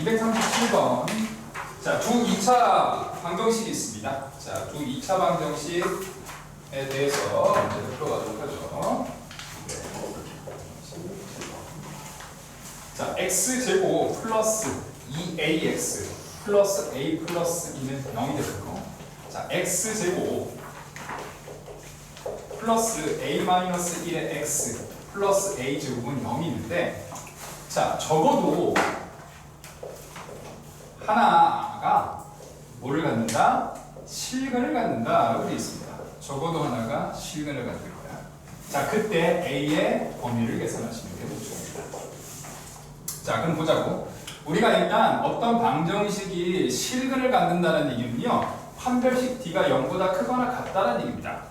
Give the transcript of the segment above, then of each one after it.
237번. 자, 두 2차 방정식이 있습니다. 자, 두 2차 방정식에 대해서 문제를 풀어가도록 하죠. 자, x제곱 플러스 2ax 플러스 a 플러스 2는 0이 되고요. 자, x제곱 플러스 a 마이너스 1의 x 플러스 a제곱은 0이 있는데, 자, 적어도 하나가 뭐를 갖는다? 실근을 갖는다라고 되어 있습니다. 적어도 하나가 실근을 갖는 거야. 자, 그때 a의 범위를 계산하시는 게 목적입니다. 자, 그럼 보자고. 우리가 일단 어떤 방정식이 실근을 갖는다는 얘기는요, 판별식 d가 0보다 크거나 같다는 얘기입니다.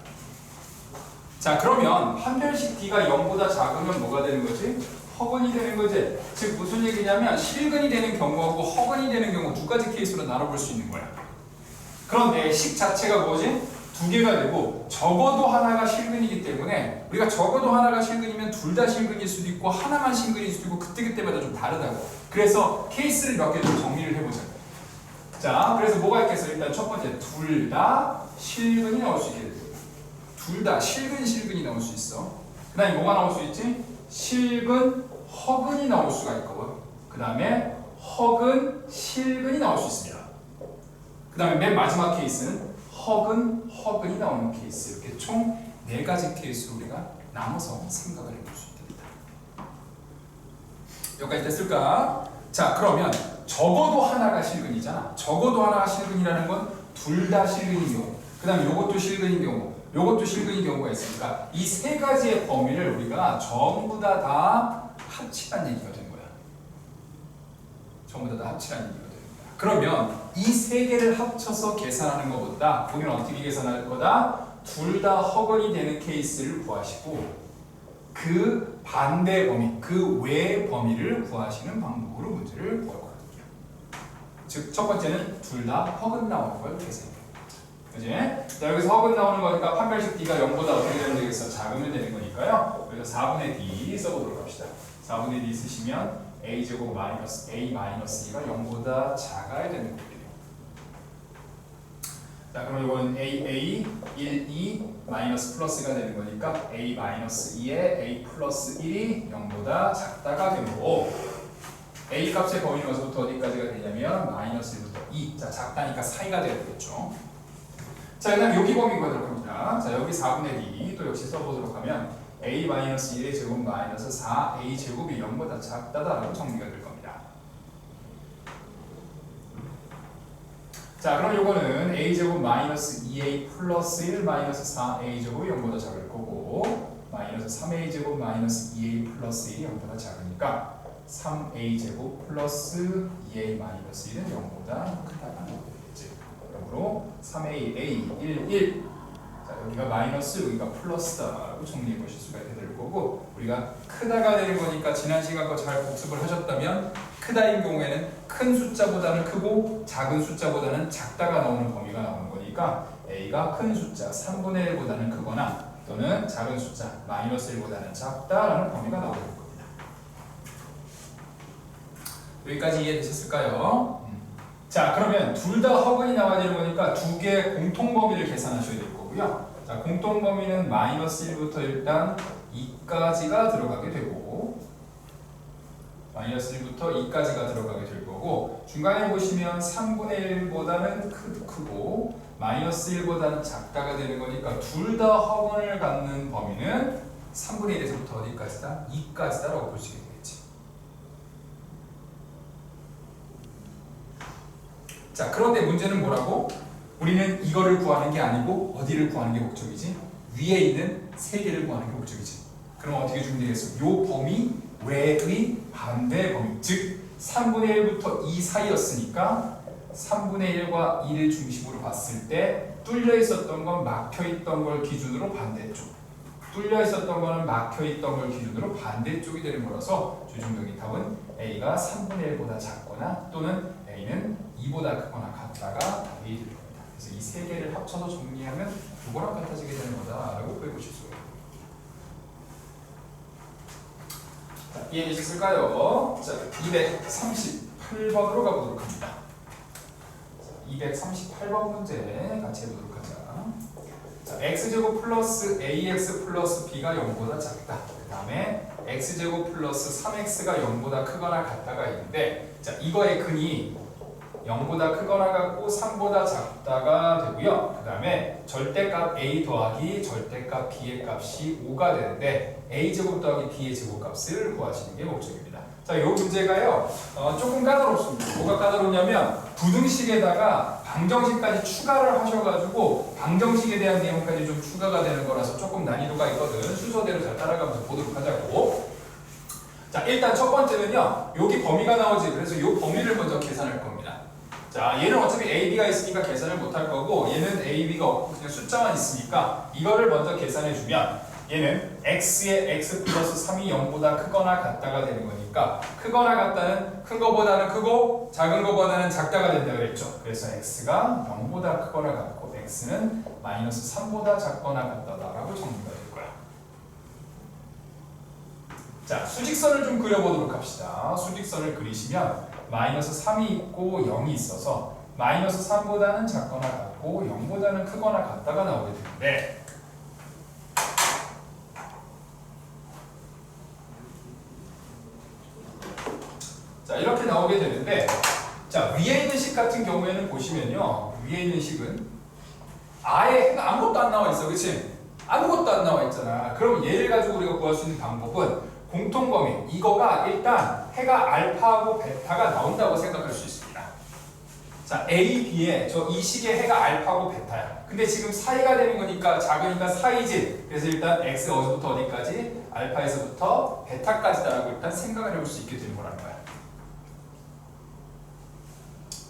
자, 그러면 판별식 d가 0보다 작으면 뭐가 되는 거지? 허근이 되는 거지. 즉 무슨 얘기냐면 실근이 되는 경우하고 허근이 되는 경우 두 가지 케이스로 나눠볼 수 있는 거야. 그런데 식 자체가 뭐지? 두 개가 되고 적어도 하나가 실근이기 때문에 우리가 적어도 하나가 실근이면 둘 다 실근일 수도 있고 하나만 실근일 수도 있고 그때그때마다 좀 다르다고. 그래서 케이스를 몇 개 좀 정리를 해보자. 자, 그래서 뭐가 있겠어? 일단 첫 번째, 둘 다 실근이 나올 수 있게 되고, 둘 다 실근이 나올 수 있어. 그 다음에 뭐가 나올 수 있지? 실근, 허근이 나올 수가 있거든. 그 다음에 허근, 실근이 나올 수 있습니다. 그 다음에 맨 마지막 케이스는 허근, 허근이 나오는 케이스. 이렇게 총 4가지 케이스로 우리가 나눠서 생각을 해볼 수 있습니다. 여기까지 됐을까? 자, 그러면 적어도 하나가 실근이잖아. 적어도 하나가 실근이라는 건 둘 다 실근인 경우, 그 다음에 요것도 실근인 경우, 요것도 실근인 경우가 있으니까 이 3가지의 범위를 우리가 전부 다 합치라는 얘기가 된 거야. 전부 다 합치라는 얘기가 된 거야. 그러면 이 3개를 합쳐서 계산하는 것보다 우리는 어떻게 계산할 거다? 둘 다 허근이 되는 케이스를 구하시고 그 반대 범위, 그 외의 범위를 구하시는 방법으로 문제를 구할 거거든요. 즉, 첫 번째는 둘 다 허근 나오는 걸 계산해. 그지? 자, 여기서 허근 나오는 거니까 판별식 d가 0보다 어떻게 되면 되겠어? 작으면 되는 거니까요. 그래서 4분의 d 써보도록 합시다. 4분의 d 쓰시면 a제곱 마이너스 a 마이너스 2가 0보다 작아야 되는 거예요. 자, 그럼 이건 a 1, 2 마이너스 플러스가 되는 거니까 a 마이너스 2에 a 플러스 1이 0보다 작다가 되고, a 값의 범위는 어디서부터 어디까지가 되냐면 마이너스 1부터 2. 자, 작다니까 사이가 돼야 되겠죠. 자, 그 다음 여기 범위가 들어갑니다. 자, 여기 4분의 d 또 역시 써보도록 하면 a 마이너스 1의 제곱 마이너스 4a 제곱이 0보다 작다라고 정리가 될 겁니다. 자, 그럼 요거는 a 제곱 마이너스 2a 플러스 1 마이너스 4a 제곱이 0보다 작을 거고, 마이너스 3a 제곱 마이너스 2a 플러스 1이 0보다 작으니까 3a 제곱 플러스 2a 마이너스 1은 0보다 크다가 되겠지. 그러므로 3a, a, 1. 자, 여기가 마이너스, 여기가 플러스다라고 정리해 보실 수가 있게 될 거고, 우리가 크다가 되는 거니까 지난 시간 거 잘 복습을 하셨다면 크다인 경우에는 큰 숫자보다는 크고 작은 숫자보다는 작다가 나오는 범위가 나오는 거니까 a가 큰 숫자 3분의 1보다는 크거나 또는 작은 숫자 마이너스 1보다는 작다라는 범위가 나오게 될 겁니다. 여기까지 이해되셨을까요? 자, 그러면 둘 다 허근이 나와야 되는 거니까 두 개의 공통 범위를 계산하셔야 될 거고요. 자, 공통 범위는 마이너스 1부터 일단 2까지가 들어가게 되고, 마이너스 1부터 2까지가 들어가게 될 거고, 중간에 보시면 3분의 1보다는 크고 마이너스 1보다는 작다가 되는 거니까 둘 다 허근을 갖는 범위는 3분의 1에서부터 어디까지다? 2까지다라고 보시게 되겠지. 자, 그런데 문제는 뭐라고? 우리는 이거를 구하는 게 아니고 어디를 구하는 게 목적이지? 위에 있는 3개를 구하는 게 목적이지. 그럼 어떻게 주면 되겠어? 요 범위 외의 반대 범위, 즉 3분의 1부터 2 사이였으니까 3분의 1과 2를 중심으로 봤을 때 뚫려 있었던 건 막혀 있던 걸 기준으로 반대쪽, 뚫려 있었던 거는 막혀 있던 걸 기준으로 반대쪽이 되는 거라서 최종적인 답은 a가 3분의 1보다 작거나 또는 a는 2보다 크거나 같다가 답이 될 겁니다. 그래서 이 3개를 합쳐서 정리하면 이거랑 같아지게 되는 거다라고 표현하실 수가 있습니다. 자, 이해되셨을까요? 자, 238 238번으로 가보도록 합니다. 238번 문제 같이 해보도록 하자. 자, x제곱 플러스 ax 플러스 b가 0보다 작다. 그 다음에 x제곱 플러스 3x가 0보다 크거나 같다가 있는데, 자, 이거의 근이 0보다 크거나 같고 3보다 작다가 되고요. 그 다음에 절대값 a 더하기 절대값 b의 값이 5가 되는데 a제곱 더하기 b의 제곱값을 구하시는 게 목적입니다. 자, 이 문제가요 조금 까다롭습니다. 뭐가 까다롭냐면 부등식에다가 방정식까지 추가를 하셔가지고 방정식에 대한 내용까지 좀 추가가 되는 거라서 조금 난이도가 있거든. 순서대로 잘 따라가면서 보도록 하자고. 자, 일단 첫 번째는요, 여기 범위가 나오지. 그래서 이 범위를 먼저 계산할 겁니다. 자, 얘는 어차피 AB가 있으니까 계산을 못할 거고, 얘는 AB가 없고 그냥 숫자만 있으니까 이거를 먼저 계산해주면 얘는 x의 x 플러스 3이 0보다 크거나 같다가 되는 거니까, 크거나 같다는 큰 거보다는 크고 작은 거보다는 작다가 된다 그랬죠. 그래서 x가 0보다 크거나 같고 x는 마이너스 3보다 작거나 같다라고 정리가 될 거야. 자, 수직선을 좀 그려보도록 합시다. 수직선을 그리시면 마이너스 3이 있고 0이 있어서 마이너스 3보다는 작거나 같고 0보다는 크거나 같다가 나오게 되는데, 자, 이렇게 나오게 되는데, 자, 위에 있는 식 같은 경우에는 보시면요, 위에 있는 식은 아예 해가 아무것도 안 나와 있어. 그치? 아무것도 안 나와 있잖아. 그럼 얘를 가지고 우리가 구할 수 있는 방법은 공통범위, 이거가 일단 해가 알파하고 베타가 나온다고 생각할 수 있습니다. 자, A, B에 이 식의 해가 알파하고 베타야. 근데 지금 사이가 되는 거니까 작으니까 사이지. 그래서 일단 X 어디서부터 어디까지? 알파에서부터 베타까지다라고 일단 생각을 해볼 수 있게 되는 거라는 거야.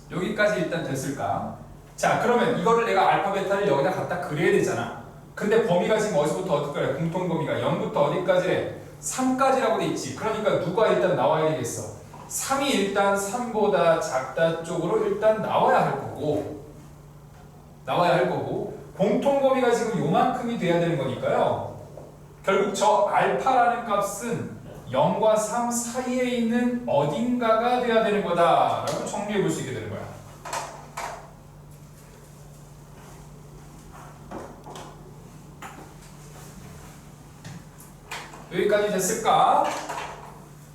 여기까지 일단 됐을까? 자, 그러면 이거를 내가 알파, 베타를 여기다 갖다 그려야 되잖아. 근데 범위가 지금 어디서부터 어디까지? 공통범위가 0부터 어디까지래? 3까지라고 돼 있지. 그러니까 누가 일단 나와야 되겠어? 3이 일단 3보다 작다 쪽으로 일단 나와야 할 거고, 공통범위가 지금 요만큼이 돼야 되는 거니까요. 결국 저 알파라는 값은 0과 3 사이에 있는 어딘가가 돼야 되는 거다라고 정리해 볼 수 있게 되는 거야. 여기까지 됐을까?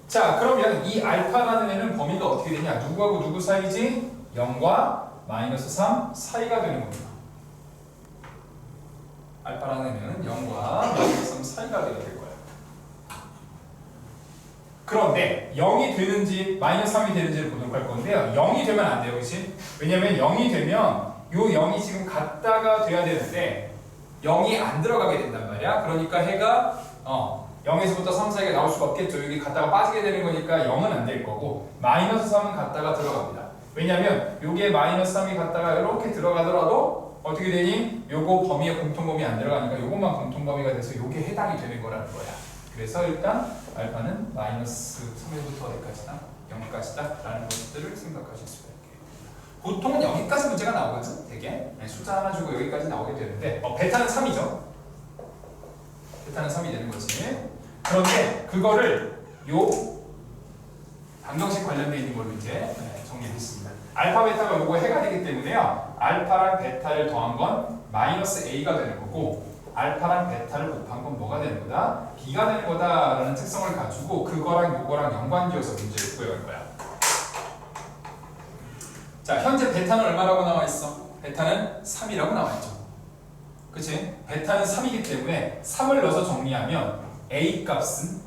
자, 그러면 이 알파라는 애는 범위가 어떻게 되냐? 누구하고 누구 사이지? 0과 마이너스 3 사이가 되는 겁니다. 알파라는 애는 0과 마이너스 3 사이가 되게 될 거예요. 그런데 0이 되는지 마이너스 3이 되는지를 보도록 할 건데요. 0이 되면 안 돼요. 그치? 왜냐면 0이 되면 요 0이 지금 같다가 돼야 되는데 0이 안 들어가게 된단 말이야. 그러니까 해가 0에서부터 3 사이가 나올 수가 없겠죠. 여기 갔다가 빠지게 되는 거니까 0은 안 될 거고, 마이너스 3은 갔다가 들어갑니다. 왜냐면 요게 마이너스 3이 갔다가 이렇게 들어가더라도 어떻게 되니? 요거 범위에 공통범위 안 들어가니까 요것만 공통범위가 돼서 요게 해당이 되는 거라는 거야. 그래서 일단 알파는 마이너스 3에서부터 어디까지나? 0까지다 라는 것들을 생각하실 수가 있게. 보통은 여기까지 문제가 나오거든. 되게 숫자 하나 주고 여기까지 나오게 되는데 베타는 3이죠. 베타는 3이 되는 거지. 그런데 그거를 요 방정식 관련되어 있는 걸로 이제 정리했습니다. 알파, 베타가 요거 해가 되기 때문에요. 알파랑 베타를 더한 건 마이너스 A가 되는 거고, 알파랑 베타를 곱한 건 뭐가 되는 거다? B가 되는 거다라는 특성을 가지고 그거랑 요거랑 연관지어서 문제를 구해갈 거야. 자, 현재 베타는 얼마라고 나와 있어? 베타는 3이라고 나와 있죠. 그치? 베타는 3이기 때문에 3을 넣어서 정리하면 A 값은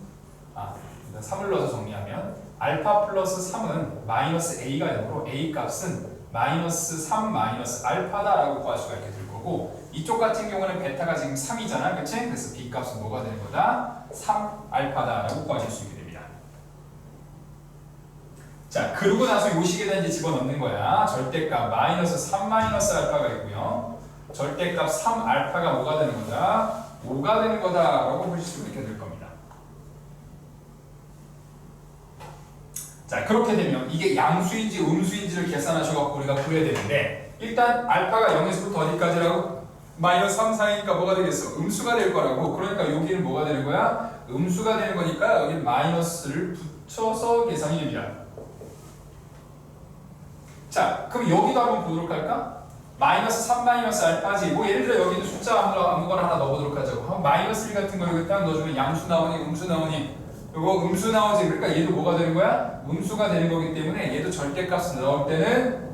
3을 넣어서 정리하면 알파 플러스 3은 마이너스 A가 되므로 A 값은 마이너스 3 마이너스 알파다라고 구할 수가 있게 될 거고, 이쪽 같은 경우는 베타가 지금 3이잖아. 그치? 그래서 B 값은 뭐가 되는 거다? 3 알파다라고 구하실 수 있게 됩니다. 자, 그러고 나서 요 식에다 이제 집어넣는 거야. 절대값 마이너스 3 마이너스 알파가 있고요. 절대값 3 알파가 뭐가 되는 거다? 5가 되는 거다라고 보실 수 있게 될 겁니다. 자, 그렇게 되면 이게 양수인지 음수인지를 계산하셔서 우리가 구해야 되는데, 일단 알파가 0에서부터 어디까지라고? 마이너스 3 사이니까 뭐가 되겠어? 음수가 될 거라고. 그러니까 여기는 뭐가 되는 거야? 음수가 되는 거니까 여기 마이너스를 붙여서 계산이 됩니다. 자, 그럼 여기도 한번 보도록 할까? 마이너스 3 마이너스 알파지. 뭐 예를 들어 여기도 숫자 아무거나 하나 넣어보도록 하자고. 마이너스 1 같은 거 여기 딱 넣어주면 양수 나오니 음수 나오니. 이거 음수 나오지. 그러니까 얘도 뭐가 되는 거야? 음수가 되는 거기 때문에 얘도 절대값을 넣을 때는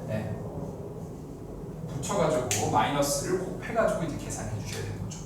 붙여가지고 마이너스를 곱해가지고 이제 계산해 주셔야 되는 거죠.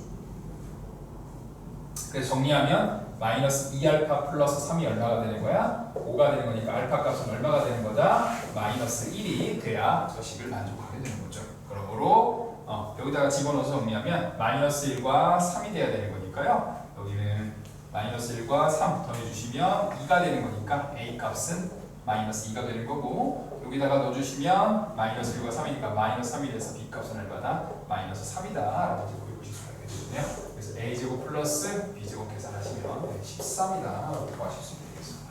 그래서 정리하면 마이너스 2알파 플러스 3이 얼마가 되는 거야? 5가 되는 거니까 알파 값은 얼마가 되는 거다? 마이너스 1이 돼야 저 식을 만족하게 되는 거죠. 그러므로 여기다가 집어넣어서 정리하면 마이너스 1과 3이 돼야 되는 거니까요. 여기는 마이너스 1과 3 더해주시면 2가 되는 거니까 A 값은 마이너스 2가 되는 거고, 여기다가 넣어주시면 마이너스 1과 3이니까 마이너스 3이 돼서 B 값은 얼마다? 마이너스 3이다 라고 보실 수가 있겠네요. 그래서 A제곱 플러스 B제곱 계산하시면 13이다 라고 구하실 수 있겠습니다.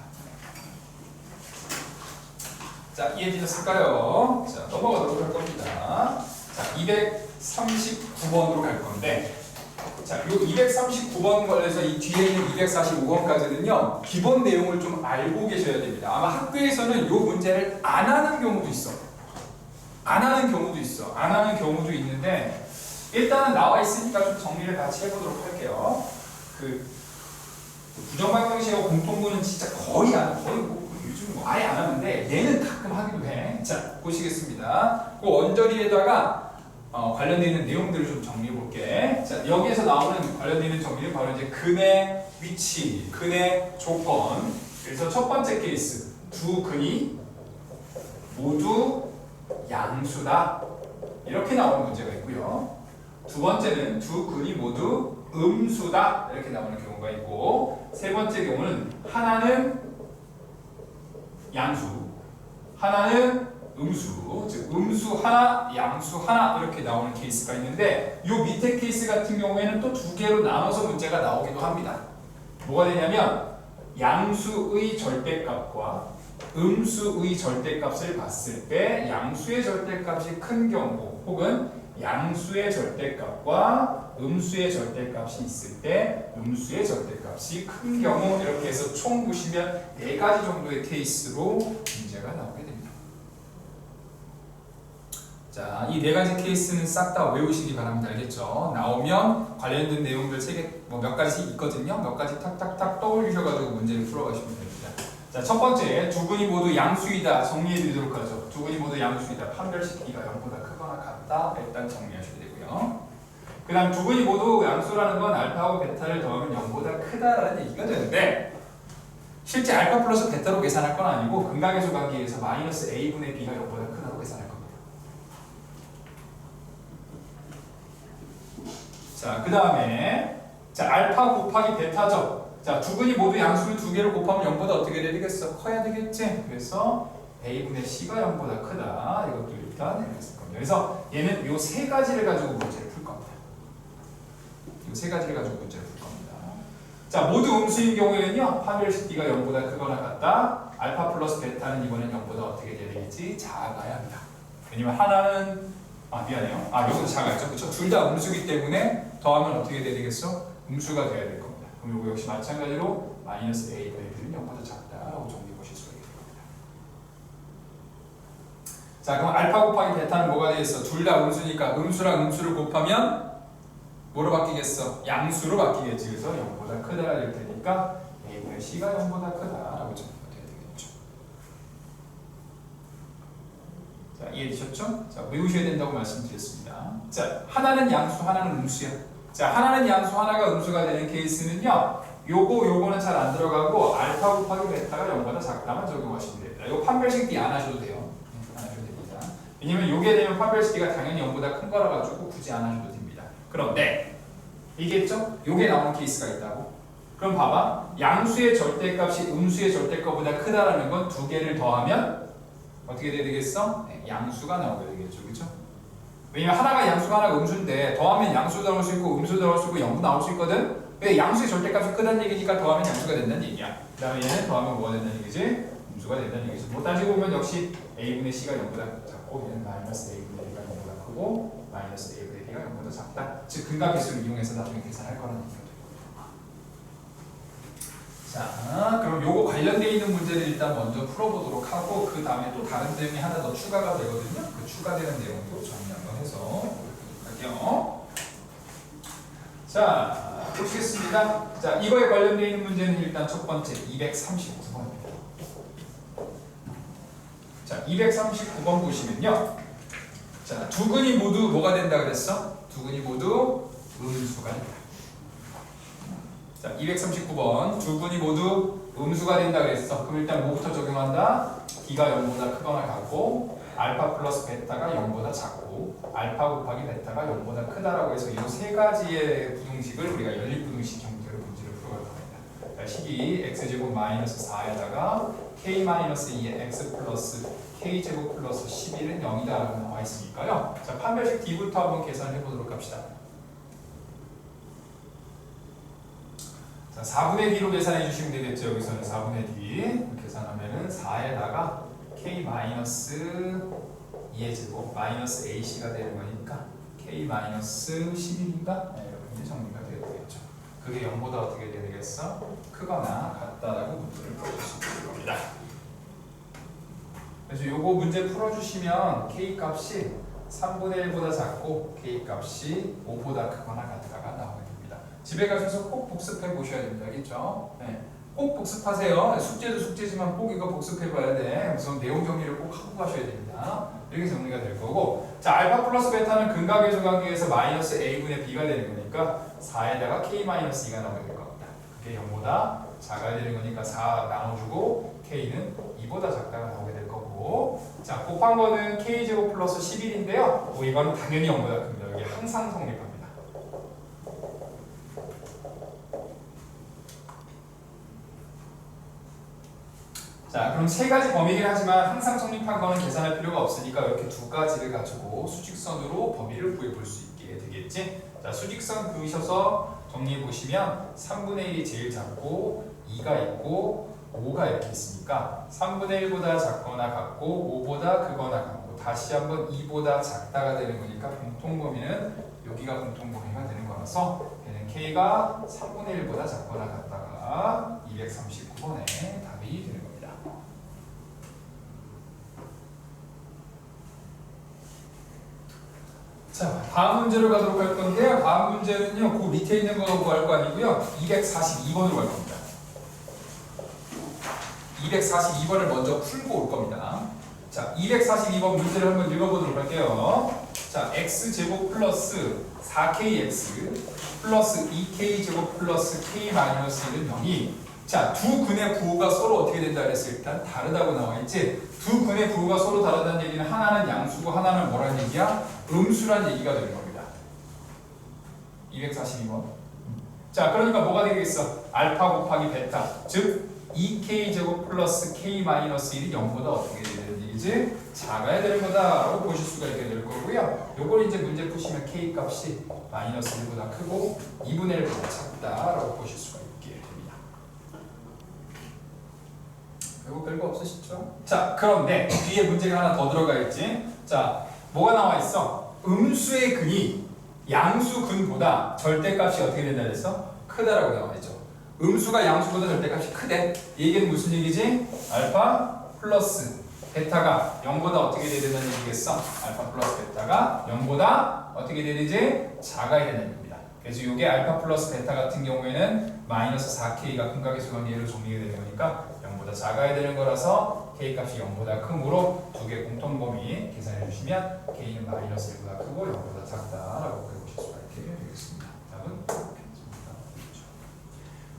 자, 이해되셨을까요? 자, 넘어가도록 할 겁니다. 자, 239번으로 갈 건데, 자, 요 239번 걸려서 이 뒤에 있는 245번까지는요, 기본 내용을 좀 알고 계셔야 됩니다. 아마 학교에서는 요 문제를 안 하는 경우도 있어. 안 하는 경우도 있는데, 일단은 나와 있으니까 좀 정리를 같이 해보도록 할게요. 부정방정식하고 공통분은 진짜 거의 요즘 아예 안 하는데, 얘는 가끔 하기도 해. 자, 보시겠습니다. 그 원저리에다가 관련되어 있는 내용들을 좀 정리해 볼게. 자, 여기에서 나오는 관련되어 있는 정리는 바로 이제 근의 위치, 근의 조건. 그래서 첫 번째 케이스, 두 근이 모두 양수다. 이렇게 나오는 문제가 있고요. 두 번째는 두 근이 모두 음수다. 이렇게 나오는 경우가 있고, 세 번째 경우는 하나는 양수, 하나는 음수, 즉 음수 하나, 양수 하나 이렇게 나오는 케이스가 있는데, 이 밑에 케이스 같은 경우에는 또 두 개로 나눠서 문제가 나오기도 합니다. 뭐가 되냐면 양수의 절대값과 음수의 절대값을 봤을 때 양수의 절대값이 큰 경우, 혹은 양수의 절대값과 음수의 절대값이 있을 때 음수의 절대값이 큰 경우, 이렇게 해서 총 보시면 4가지 정도의 케이스로 문제가 나오게 됩니다. 자, 이 4가지 케이스는 싹 다 외우시기 바랍니다. 알겠죠? 나오면 관련된 내용들 몇 가지 있거든요. 몇 가지 탁탁탁 떠올리셔가지고 문제를 풀어가시면 됩니다. 자, 첫 번째, 두 근이 모두 양수이다. 정리해드리도록 하죠. 두 근이 모두 양수이다. 판별식 B가 0보다 크거나 같다. 일단 정리하셔야 되고요. 그 다음 두 근이 모두 양수라는 건 알파하고 베타를 더하면 0보다 크다라는 얘기가 되는데, 실제 알파 플러스 베타로 계산할 건 아니고 근각의수 관계에서 마이너스 A분의 B가 0보다 크다고 계산할 겁니다. 자, 그 다음에 알파 곱하기 베타죠. 자, 두 근이 모두 양수를 두 개를 곱하면 0보다 어떻게 돼야 되겠어? 커야 되겠지? 그래서 A분의 C가 0보다 크다. 이것도 일단 했을 겁니다. 그래서 얘는 요 세 가지를 가지고 문제를 풀 겁니다. 요 세 가지를 가지고 문제를 풀 겁니다. 자, 모두 음수인 경우에는요, 판별식 B가 0보다 크거나 같다. 알파 플러스 베타는 이번엔 0보다 어떻게 돼야 되겠지? 작아야 합니다. 왜냐면 하나는 미안해요. 여기서 작아졌죠. 그렇죠? 둘 다 음수기 때문에 더하면 어떻게 돼야 되겠어? 음수가 돼야 될 겁니다. 그럼 이거 역시 마찬가지로 마이너스 A분의 B는 0보다 작다라고 정리해 보실 수가 있을 겁니다. 자, 그럼 알파 곱하기 베타는 뭐가 되겠어? 둘 다 음수니까 음수랑 음수를 곱하면 뭐로 바뀌겠어? 양수로 바뀌겠지. 그래서 0보다 크다 될 테니까 A분의 C가 0보다 크다라고 정리가 돼야 되겠죠. 자, 이해되셨죠? 자, 외우셔야 된다고 말씀드렸습니다. 자, 하나는 양수, 하나는 음수야. 자, 하나는 양수, 하나가 음수가 되는 케이스는요, 요거는 잘 안 들어가고 알파 곱하기 베타가 0보다 작다만 적용하시면 됩니다. 이거 판별식 B 안 하셔도 돼요. 안 하셔도 됩니다. 왜냐면 요게 되면 판별식 B가 당연히 0보다 큰 거라 가지고 굳이 안 하셔도 됩니다. 그런데 이겠죠? 요게 나오는 케이스가 있다고. 그럼 봐봐, 양수의 절대값이 음수의 절대값보다 크다라는 건 두 개를 더하면 어떻게 돼야 되겠어? 양수가 나오게 되겠죠, 그렇죠? 왜냐면 하나가 양수가 하나가 음수인데 더하면 양수 나올 수 있고 음수 나올 수 있고 0도 나올 수 있거든. 왜? 양수의 절대값이 크다는 얘기니까 더하면 양수가 된다는 얘기야. 그 다음에 얘는 더하면 뭐가 된다는 얘기지? 음수가 된다는 얘기지. 뭐 따지고 보면 역시 A분의 C가 0보다 작고 얘는 마이너스 A분의 B가 0보다 크고 마이너스 A분의 B가 0보다 작다. 즉 근각계수를 이용해서 나중에 계산할 거라는 얘기가 됩니다. 자, 그럼 요거 관련되어 있는 문제를 일단 먼저 풀어보도록 하고 그 다음에 또 다른 내용이 하나 더 추가가 되거든요. 그 추가되는 내용도 정리 한번 해서 보도록 할게요. 자, 보시겠습니다. 자, 이거에 관련되어 있는 문제는 일단 첫 번째 239번입니다. 자, 239번 보시면요. 자, 두 근이 모두 뭐가 된다 그랬어? 두 근이 모두 음수가 된다. 자, 239번 두 근이 모두 음수가 된다 그랬어. 그럼 일단 뭐부터 적용한다? D가 0보다 크거나 같고 알파 플러스 베타가 0보다 작고 알파 곱하기 베타가 0보다 크다라고 해서 이 세 가지의 부등식을 우리가 연립부등식 형태로 문제를 풀어갈 겁니다. 식이 x제곱 마이너스 4에다가 k 마이너스 2의 x 플러스 k제곱 플러스 11은 0이다라고 나와 있으니까요. 자, 판별식 D부터 한번 계산해 보도록 합시다. 자, 4분의 D로 계산해 주시면 되겠죠. 여기서는 4분의 D 계산하면은 4에다가 k 마이너스 2의 제곱 마이너스 AC가 되는 거니까 k 마이너스 11인가? 네, 이렇게 정리가 되겠죠. 그게 0보다 어떻게 되겠어? 크거나 같다라고 문제를 풀어주시면 됩니다. 그래서 요거 문제 풀어주시면 k 값이 3분의 1보다 작고 k 값이 5보다 크거나 같다가 나오게 됩니다. 집에 가셔서 꼭 복습해 보셔야 됩니다. 알겠죠? 네. 꼭 복습하세요. 숙제도 숙제지만 꼭 이거 복습해 봐야 돼. 우선 내용 정리를 꼭 하고 가셔야 됩니다. 이렇게 정리가 될 거고, 자, 알파 플러스 베타는 근각의 조각에서 마이너스 a분의 b가 되는 거니까 4에다가 k 마이너스 2가 나오게 될 겁니다. 그게 0보다 작아야 되는 거니까 4 나눠주고 k는 2보다 작다가 나오게 될 거고, 자, 곱한 거는 k제곱 플러스 11인데요. 뭐 이거는 당연히 0보다 큽니다. 여기 항상 성립합니다. 자, 그럼 세 가지 범위긴 하지만 항상 성립한 거는 계산할 필요가 없으니까 이렇게 두 가지를 가지고 수직선으로 범위를 구해 볼 수 있게 되겠지? 자, 수직선 그으셔서 정리해 보시면 3분의 1이 제일 작고 2가 있고 5가 이렇게 있으니까 3분의 1보다 작거나 같고 5보다 크거나 같고 다시 한번 2보다 작다가 되는 거니까 공통범위는 여기가 공통범위가 되는 거라서 얘는 K가 3분의 1보다 작거나 같다가 239번에 답이 되는 겁니다. 자, 다음 문제로 가도록 할 건데요. 다음 문제는요, 그 밑에 있는 거 구할 거 아니고요. 242번으로 갈 겁니다. 242번을 먼저 풀고 올 겁니다. 자, 242번 문제를 한번 읽어보도록 할게요. 자, x제곱 플러스 4kx 플러스 2k제곱 플러스 k 마이너스 1은 0이, 자, 두 근의 부호가 서로 어떻게 된다 그랬어요? 일단 다르다고 나와 있지. 두 근의 부호가 서로 다르다는 얘기는 하나는 양수고 하나는 뭐라는 얘기야? 음수란 얘기가 되는 겁니다. 242번. 자, 그러니까 뭐가 되겠어? 알파 곱하기 베타, 즉 2k제곱 플러스 k 마이너스 1이 0보다 어떻게 되는 얘기지? 작아야 되는 거다라고 보실 수가 있게 될 거고요. 요걸 이제 문제 푸시면 k 값이 마이너스 1보다 크고 2분의 1보다 작다라고 보실 수가 있게 됩니다. 이거 별거 없으시죠? 자, 그런데 뒤에 문제가 하나 더 들어가 있지. 자, 뭐가 나와 있어? 음수의 근이 양수 근보다 절대값이 어떻게 된다 그랬어? 크다라고 나와 있죠. 음수가 양수보다 절대값이 크대. 이 얘기는 무슨 얘기지? 알파 플러스 베타가 0보다 어떻게 돼야 된다는 얘기겠어? 알파 플러스 베타가 0보다 어떻게 돼야 되지? 작아야 된다는 얘기입니다. 그래서 이게 알파 플러스 베타 같은 경우에는 마이너스 4k가 근각의 수관계로 정리가 되는 거니까 0보다 작아야 되는 거라서 k 값이 0보다 크므로 두 개 공통범위 계산해 주시면 k는 마이너스 1보다 크고 0보다 작다라고 보실 수가 있게 되겠습니다. 답은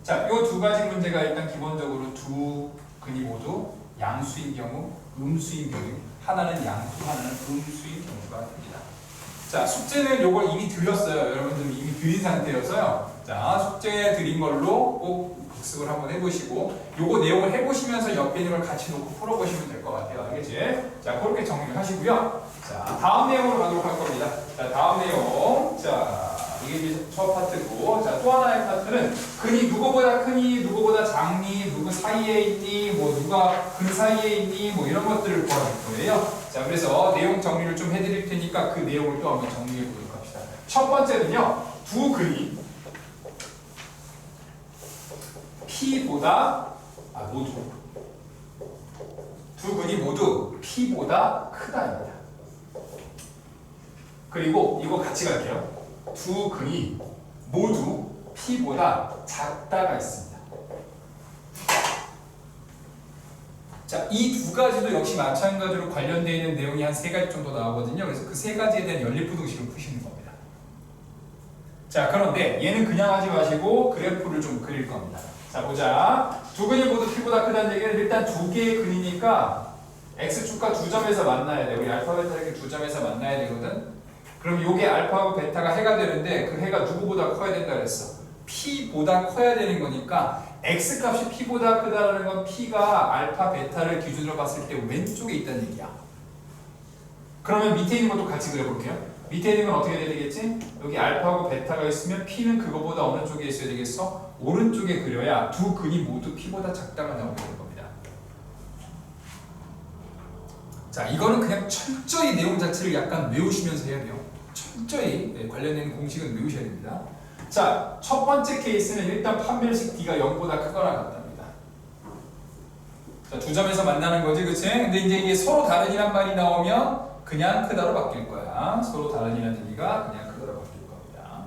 자, 이 두 가지 문제가 일단 기본적으로 두 근이 모두 양수인 경우, 음수인 경우, 하나는 양수, 하나는 음수인 경우가 됩니다. 자, 숙제는 요걸 이미 드렸어요. 여러분들 이미 드린 상태여서요. 자, 숙제 드린 걸로 꼭 복습을 한번 해보시고, 요거 내용을 해보시면서 옆에 있는 걸 같이 놓고 풀어보시면 될 것 같아요. 알겠지? 자, 그렇게 정리를 하시고요. 자, 다음 내용으로 가도록 할 겁니다. 자, 다음 내용. 자, 이게 이제 첫 파트고, 자, 또 하나의 파트는 근이 누구보다 크니, 누구보다 작니, 누구 사이에 있니, 뭐 누가 근 사이에 있니, 뭐 이런 것들을 구할 거예요. 자, 그래서 내용 정리를 좀 해드릴 테니까 그 내용을 또 한번 정리해 보도록 합시다. 첫 번째는요, 두 근이 P보다 모두 두 근이 모두 P보다 크다입니다. 그리고 이거 같이 갈게요. 두 근이 모두 P보다 작다가 있습니다. 자, 이 두 가지도 역시 마찬가지로 관련되어 있는 내용이 한 세 가지 정도 나오거든요. 그래서 그 세 가지에 대한 연립부등식을 푸시는 겁니다. 자, 그런데 얘는 그냥 하지 마시고 그래프를 좀 그릴 겁니다. 자, 보자. 두 근이 모두 P보다 크다는 얘기는 일단 두 개의 근이니까 X축과 두 점에서 만나야 돼. 우리 알파, 베타 이렇게 두 점에서 만나야 되거든. 그럼 요게 알파하고 베타가 해가 되는데 그 해가 누구보다 커야 된다 그랬어? P보다 커야 되는 거니까 X값이 P보다 크다라는 건 P가 알파, 베타를 기준으로 봤을 때 왼쪽에 있다는 얘기야. 그러면 밑에 있는 것도 같이 그려볼게요. 밑에 있는 건 어떻게 돼야 되겠지? 여기 알파하고 베타가 있으면 P는 그거보다 어느 쪽에 있어야 되겠어? 오른쪽에 그려야 두 근이 모두 P보다 작다가 나오게 될 겁니다. 자, 이거는 그냥 철저히 내용 자체를 약간 외우시면서 해야 돼요. 철저히 관련된 공식은 외우셔야 됩니다. 자, 첫 번째 케이스는 일단 판별식 D가 0보다 크거나 같답니다. 자, 두 점에서 만나는 거지, 그치? 근데 이제 이게 서로 다른이란 말이 나오면 그냥 크다로 바뀔 거야. 서로 다른이라는 얘기가 그냥 크다로 바뀔 겁니다.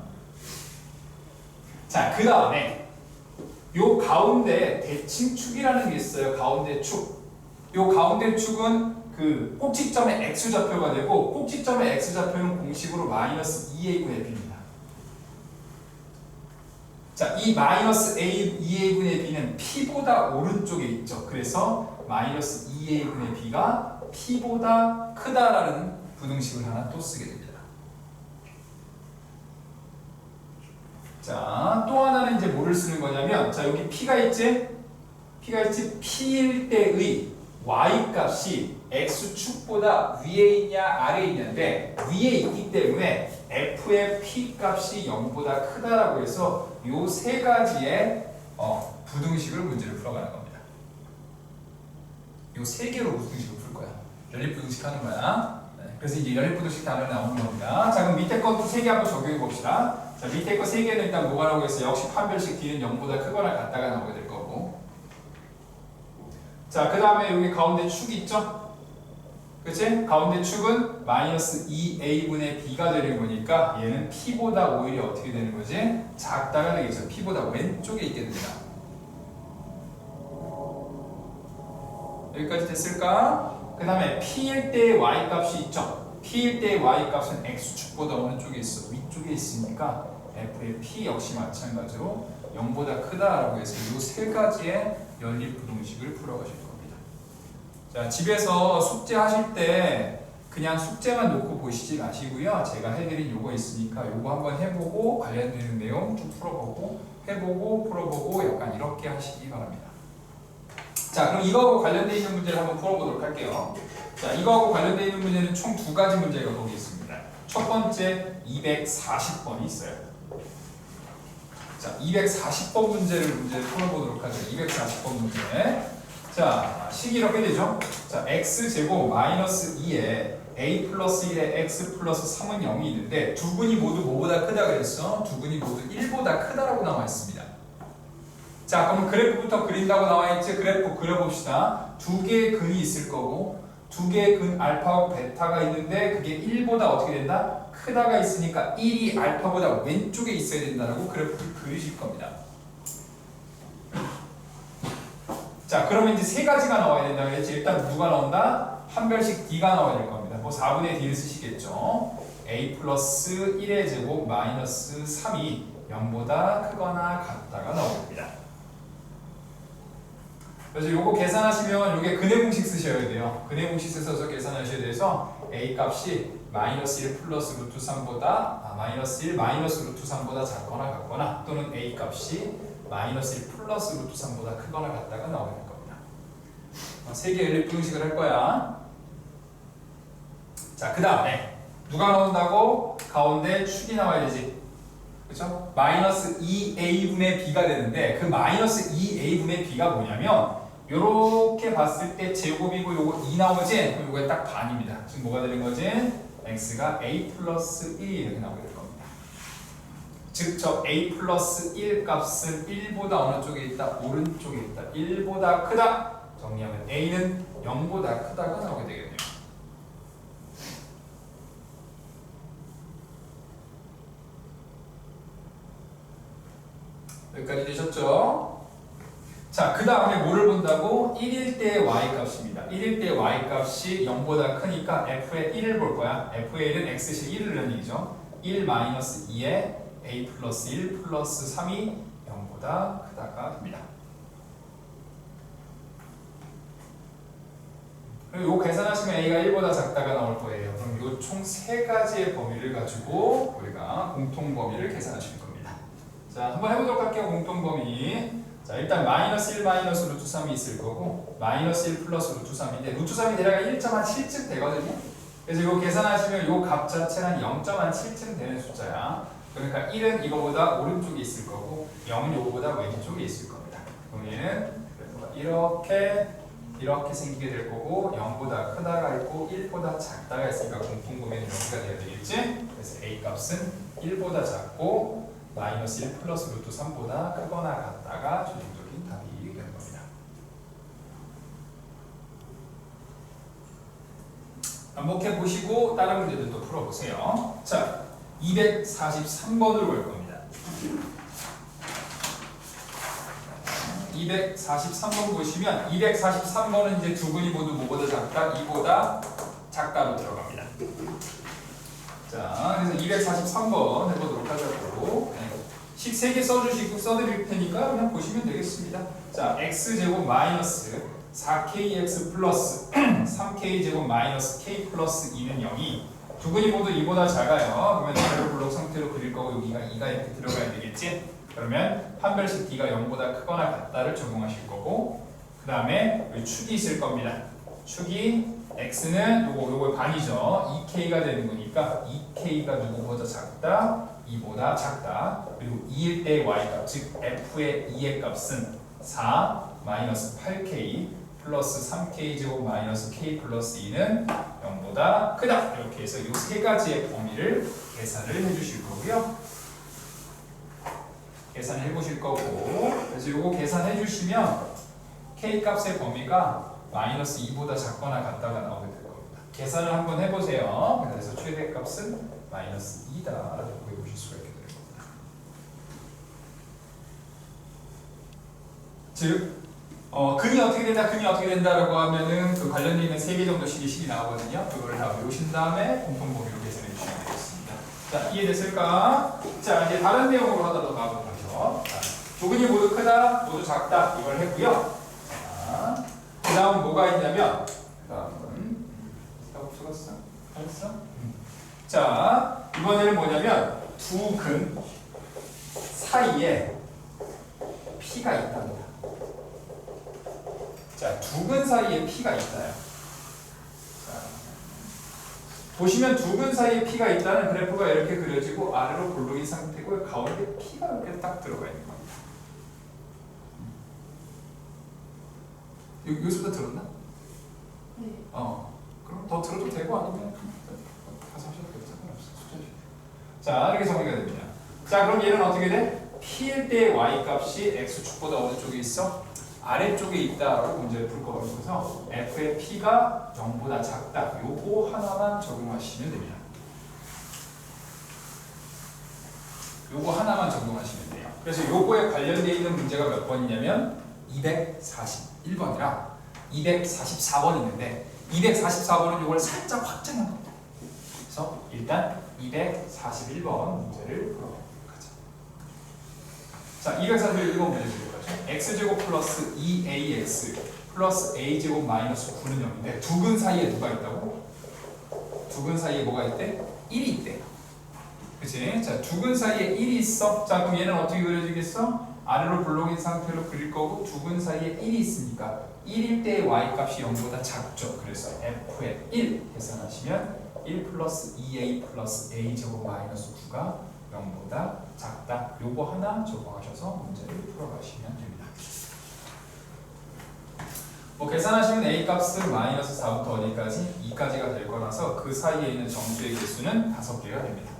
자, 그 다음에 요 가운데 대칭축이라는 게 있어요. 가운데 축. 요 가운데 축은 그 꼭지점의 X좌표가 되고 꼭지점의 X좌표는 공식으로 마이너스 2A분의 B입니다. 자, 이 마이너스 2A분의 B는 P보다 오른쪽에 있죠. 그래서 마이너스 2A분의 B가 P보다 크다라는 부등식을 하나 또 쓰게 됩니다. 자, 또 하나는 이제 뭐를 쓰는 거냐면, 자, 여기 P가 있지? P일 때의 Y값이 X축보다 위에 있냐 아래에 있냐인데 위에 있기 때문에 F의 P값이 0보다 크다라고 해서 요 세 가지의 부등식을 문제를 풀어가는 겁니다. 요 세 개로 부등식을 풀 거야. 연립부등식 하는 거야. 네, 그래서 이제 연립부등식 단어가 나오는 겁니다. 자, 그럼 밑에 것도 세 개 한번 적용해 봅시다. 자, 밑에 거 세 개는 일단 뭐가 나오고 있어요? 역시 판별식 D는 0보다 크거나 같다가 나오게 될 거고. 자, 그 다음에 여기 가운데 축 있죠? 그치? 가운데 축은 마이너스 2A분의 B가 되는 거니까 얘는 P보다 오히려 어떻게 되는 거지? 작다가 되겠죠. P보다 왼쪽에 있게 됩니다. 여기까지 됐을까? 그 다음에 P일 때의 Y값이 있죠? P일 때의 Y값은 X축보다 어느 쪽에 있어? 위쪽에 있으니까 F의 P 역시 마찬가지로 0보다 크다라고 해서 이 세 가지의 연립부등식을 풀어가실 겁니다. 자, 집에서 숙제 하실 때 그냥 숙제만 놓고 보시지 마시고요. 제가 해드린 요거 있으니까 요거 한번 해보고 관련되는 내용 좀 풀어보고 해보고 풀어보고 약간 이렇게 하시기 바랍니다. 자, 그럼 이거하고 관련되어 있는 문제를 한번 풀어보도록 할게요. 자, 이거하고 관련되어 있는 문제는 총 두 가지 문제가 거기 있습니다. 첫 번째 240번이 있어요. 자, 240번 문제를 풀어보도록 하죠. 240번 문제. 자, 식이 이렇게 되죠. 자, x제곱 마이너스 2에 a 플러스 1에 x 플러스 3은 0이 있는데 두 근이 모두 뭐보다 크다 그랬어? 두 근이 모두 1보다 크다라고 나와 있습니다. 자, 그럼 그래프부터 그린다고 나와 있지? 그래프 그려봅시다. 두 개의 근이 있을 거고 두 개의 근 알파하고 베타가 있는데 그게 1보다 어떻게 된다? 크다가 있으니까 1이 알파보다 왼쪽에 있어야 된다라고 그래프를 그리실 겁니다. 자, 그러면 이제 세 가지가 나와야 된다 그랬지? 일단 누가 나온다? 판별식 D가 나와야 될 겁니다. 뭐 4분의 D를 쓰시겠죠? a 플러스 1의 제곱 마이너스 3이 0보다 크거나 같다가 나옵니다. 그래서 요거 계산하시면 요게 근의 공식 쓰셔야 돼요. 근의 공식 써서 계산하셔야 돼서 a 값이 마이너스 1 플러스 루트 3보다 마이너스 1 마이너스 루트 3보다 작거나 같거나 또는 a 값이 마이너스 1 플러스 루트 3보다 크거나 같다가 나오게 될 겁니다. 세 개의 연립부등식을 할 거야. 자, 그 다음에 누가 나온다고? 가운데 축이 나와야 되지. 그렇죠? 마이너스 2a분의 b가 되는데 그 마이너스 2a분의 b가 뭐냐면 요렇게 봤을 때 제곱이고 요거 2 나오지? 그럼 요거에 딱 반입니다. 지금 뭐가 되는 거지? x가 a 플러스 1 이렇게 나오게 될 겁니다. 세 개의 연립부등식을 할 거야. 자, 그 다음에 누가 나온다고? 가운데 축이 나와야 되지. 그렇죠? 마이너스 2a분의 b가 되는데 그 마이너스 2a분의 b가 뭐냐면 요렇게 봤을 때 제곱이고 요거 2 나오지? 그럼 요거에 딱 반입니다. 지금 뭐가 되는 거지? x가 a 플러스 1 이렇게 나오게 될 겁니다. 즉 저 a 플러스 1 값은 1보다 어느 쪽에 있다? 오른쪽에 있다. 1보다 크다. 정리하면 a는 0보다 크다가 나오게 되겠네요. 여기까지 되셨죠? 자, 그 다음에 뭐를 본다고? 1일 때의 y값입니다. 1일 때의 y값이 0보다 크니까 f의 1을 볼 거야. f의 1은 x실 1을 넣는 얘기죠. 1 마이너스 2에 a 플러스 1 플러스 3이 0보다 크다가 됩니다. 그리고 요 계산하시면 a가 1보다 작다가 나올 거예요. 그럼 요 총 3가지의 범위를 가지고 우리가 공통 범위를 계산하실 겁니다. 자, 한번 해보도록 할게요. 공통 범위. 자, 일단 마이너스 1 마이너스 루트 3이 있을 거고 마이너스 1 플러스 루트 3인데 루트 3이 대략 1.7쯤 되거든요. 그래서 이거 계산하시면 요 값 자체는 0.7쯤 되는 숫자야. 그러니까 1은 이거보다 오른쪽에 있을 거고 0은 이거보다 왼쪽에 있을 겁니다. 그럼 얘는 이렇게 생기게 될 거고 0보다 크다가 있고 1보다 작다가 있으니까 공통범위는 여기가 돼야 되겠지? 그래서 a 값은 1보다 작고 마이너스 1 플러스 루트 3보다 크거나 같다가 최종적인 답이 되는 겁니다. 반복해 보시고 다른 문제들도 풀어보세요. 자, 243번으로 갈 겁니다. 243번 보시면 243번은 이제 두 분이 모두 뭐보다 작다? 2보다 작다로 들어갑니다. 자, 그래서 243번 해보도록 하자고. 식 3개 써드릴 테니까 그냥 보시면 되겠습니다. 자, x제곱 마이너스 4kx 플러스 3k제곱 마이너스 k 플러스 2는 0이 두 분이 모두 2보다 작아요. 그러면 자료 블록 상태로 그릴 거고 여기가 2가 이렇게 들어가야 되겠지? 그러면 판별식 d가 0보다 크거나 같다를 적용하실 거고 그 다음에 여기 축이 있을 겁니다. 축이 x는 요거 반이죠. 2k가 되는 거니까 2k가 누구보다 작다? 2보다 작다. 그리고 2일 때의 y값, 즉 f의 2의 값은 4 마이너스 8k 플러스 3k 제곱 마이너스 k 플러스 2는 0보다 크다. 이렇게 해서 이 세 가지의 범위를 계산을 해주실 거고요. 계산을 해보실 거고, 그래서 이거 계산해 주시면 k 값의 범위가 마이너스 2보다 작거나 같다가 나오게 될 겁니다. 계산을 한번 해보세요. 그래서 최대값은 마이너스 2다라고 해보실 수가 있게 될 겁니다. 즉 근이 어떻게 된다, 근이 어떻게 된다라고 하면은 그 관련돼 있는 3개 정도 식이 나오거든요. 그거를 다 외우신 다음에 공통 범위로 계산해 주시면 되겠습니다. 자, 이해됐을까? 자, 이제 다른 내용으로 하나 더 가보도록 하죠. 두 근이 모두 크다, 모두 작다 이걸 했고요. 자, 그 다음 뭐가 있냐면 그 다음은 적었어? 알았어? 자, 이번에는 뭐냐면 두 근 사이에 P가 있답니다. 자, 두 근 사이에 P가 있다요. 자, 보시면 두 근 사이에 P가 있다는 그래프가 이렇게 그려지고 아래로 볼록인 상태고 가운데 P가 이렇게 딱 들어가 있는 겁니다. 여기서부터 들었나? 네. 그럼 더 들어도 되고 아니면 가서 하셔도 되고 상관없어요. 자, 이렇게 정리가 됩니다. 자, 그럼 얘는 어떻게 돼? P일 때 y 값이 x축보다 어느 쪽에 있어? 아래쪽에 있다라고 문제를 풀 거거든요. 그래서 f의 p가 0보다 작다. 요거 하나만 적용하시면 됩니다. 요거 하나만 적용하시면 돼요. 그래서 요거에 관련되어 있는 문제가 몇 번이냐면 241번이랑 244번 있는데 244번은 요걸 살짝 확장한 겁니다. 그래서 일단 241번 문제를 풀어보도록 하죠. 자, 241번 문제 드리도록 하죠. x제곱 플러스 2ax 플러스 a제곱 마이너스 9는 0인데 두 근 사이에 누가 있다고? 두 근 사이에 뭐가 있대? 1이 있대. 그치? 자, 두 근 사이에 1이 있어. 자, 그럼 얘는 어떻게 그려지겠어? 아래로 블록인 상태로 그릴 거고 두 근 사이에 1이 있으니까 1일 때의 y값이 0보다 작죠. 그래서 f의 1 계산하시면 1 플러스 2a 플러스 a제곱 마이너스 9가 0보다 작다. 요거 하나 적용하셔서 문제를 풀어가시면 됩니다. 뭐 계산하시면 a 값은 마이너스 4부터 어디까지? 2까지가 될 거라서 그 사이에 있는 정수의 개수는 5개가 됩니다.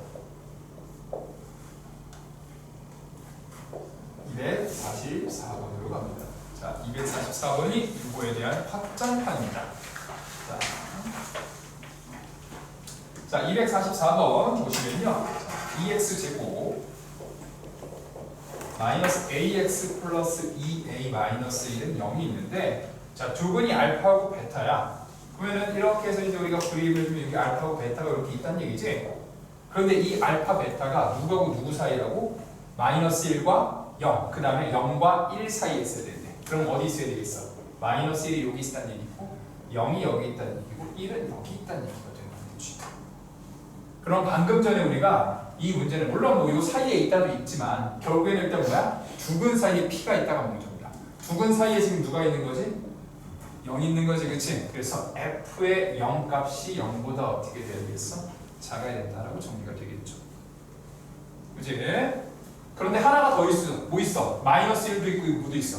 244번이 이거에 대한 확장판입니다. 자, 244번 보시면요. 2x제곱 마이너스 ax 플러스 2a 마이너스 1은 0이 있는데, 자, 두 분이 알파하고 베타야. 그러면은 이렇게 해서 이제 우리가 그림을 주면 여기 알파하고 베타가 이렇게 있다는 얘기지. 그런데 이 알파 베타가 누구하고 누구 사이라고? 마이너스 1과 0, 그 다음에 0과 1 사이에 있어야 되는데, 그럼 어디 있어야 되겠어? 마이너스 1이 여기 있다는 얘기고 0이 여기 있다는 얘기고 1은 여기 있다는 얘기거든. 그럼 방금 전에 우리가 이 문제는 물론 뭐 이 사이에 있다도 있지만 결국에는 일단 뭐야? 두근 사이에 P가 있다가 몽점이야. 두근 사이에 지금 누가 있는 거지? 0이 있는 거지, 그치? 그래서 F의 0 값이 0보다 어떻게 돼야 되겠어? 작아야 된다라고 정리가 되겠죠. 그치? 그런데 하나가 더 있어. 뭐 있어? 마이너스 1도 있고 9도 있어.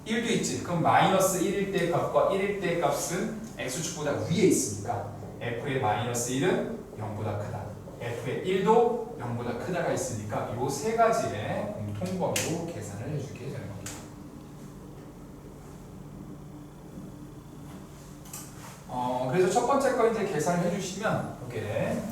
1도 있지. 그럼 마이너스 1일 때 값과 1일 때 값은 X축보다 위에 있으니까 F의 마이너스 1은 0보다 크다. F의 1도 0보다 크다가 있으니까 이 세 가지의 공통범위로 계산을 해주게 되는 겁니다. 그래서 첫 번째 거 이제 계산을 해주시면 이렇게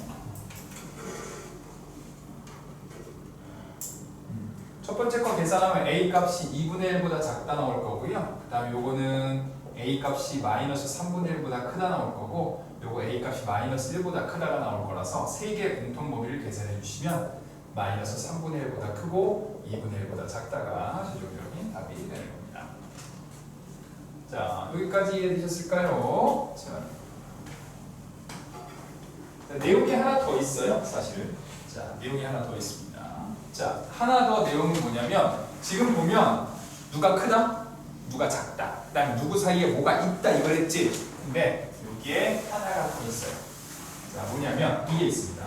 첫 번째 거 계산하면 A 값이 2분의 1보다 작다 나올 거고요. 그 다음에 요거는 A 값이 마이너스 3분의 1보다 크다 나올 거고, 요거 A 값이 마이너스 1보다 크다가 나올 거라서 세 개의 공통범위를 계산해 주시면 마이너스 3분의 1보다 크고 2분의 1보다 작다가 최종적인 답이 되는 겁니다. 자, 여기까지 이해되셨을까요? 자, 내용이 하나 더 있어요, 사실은. 자, 내용이 하나 더 있습니다. 자, 하나 더 내용은 뭐냐면, 지금 보면 누가 크다? 누가 작다? 그 다음에 누구 사이에 뭐가 있다 이걸 했지? 근데 여기에 하나가 더 있어요. 자, 뭐냐면 이게 있습니다.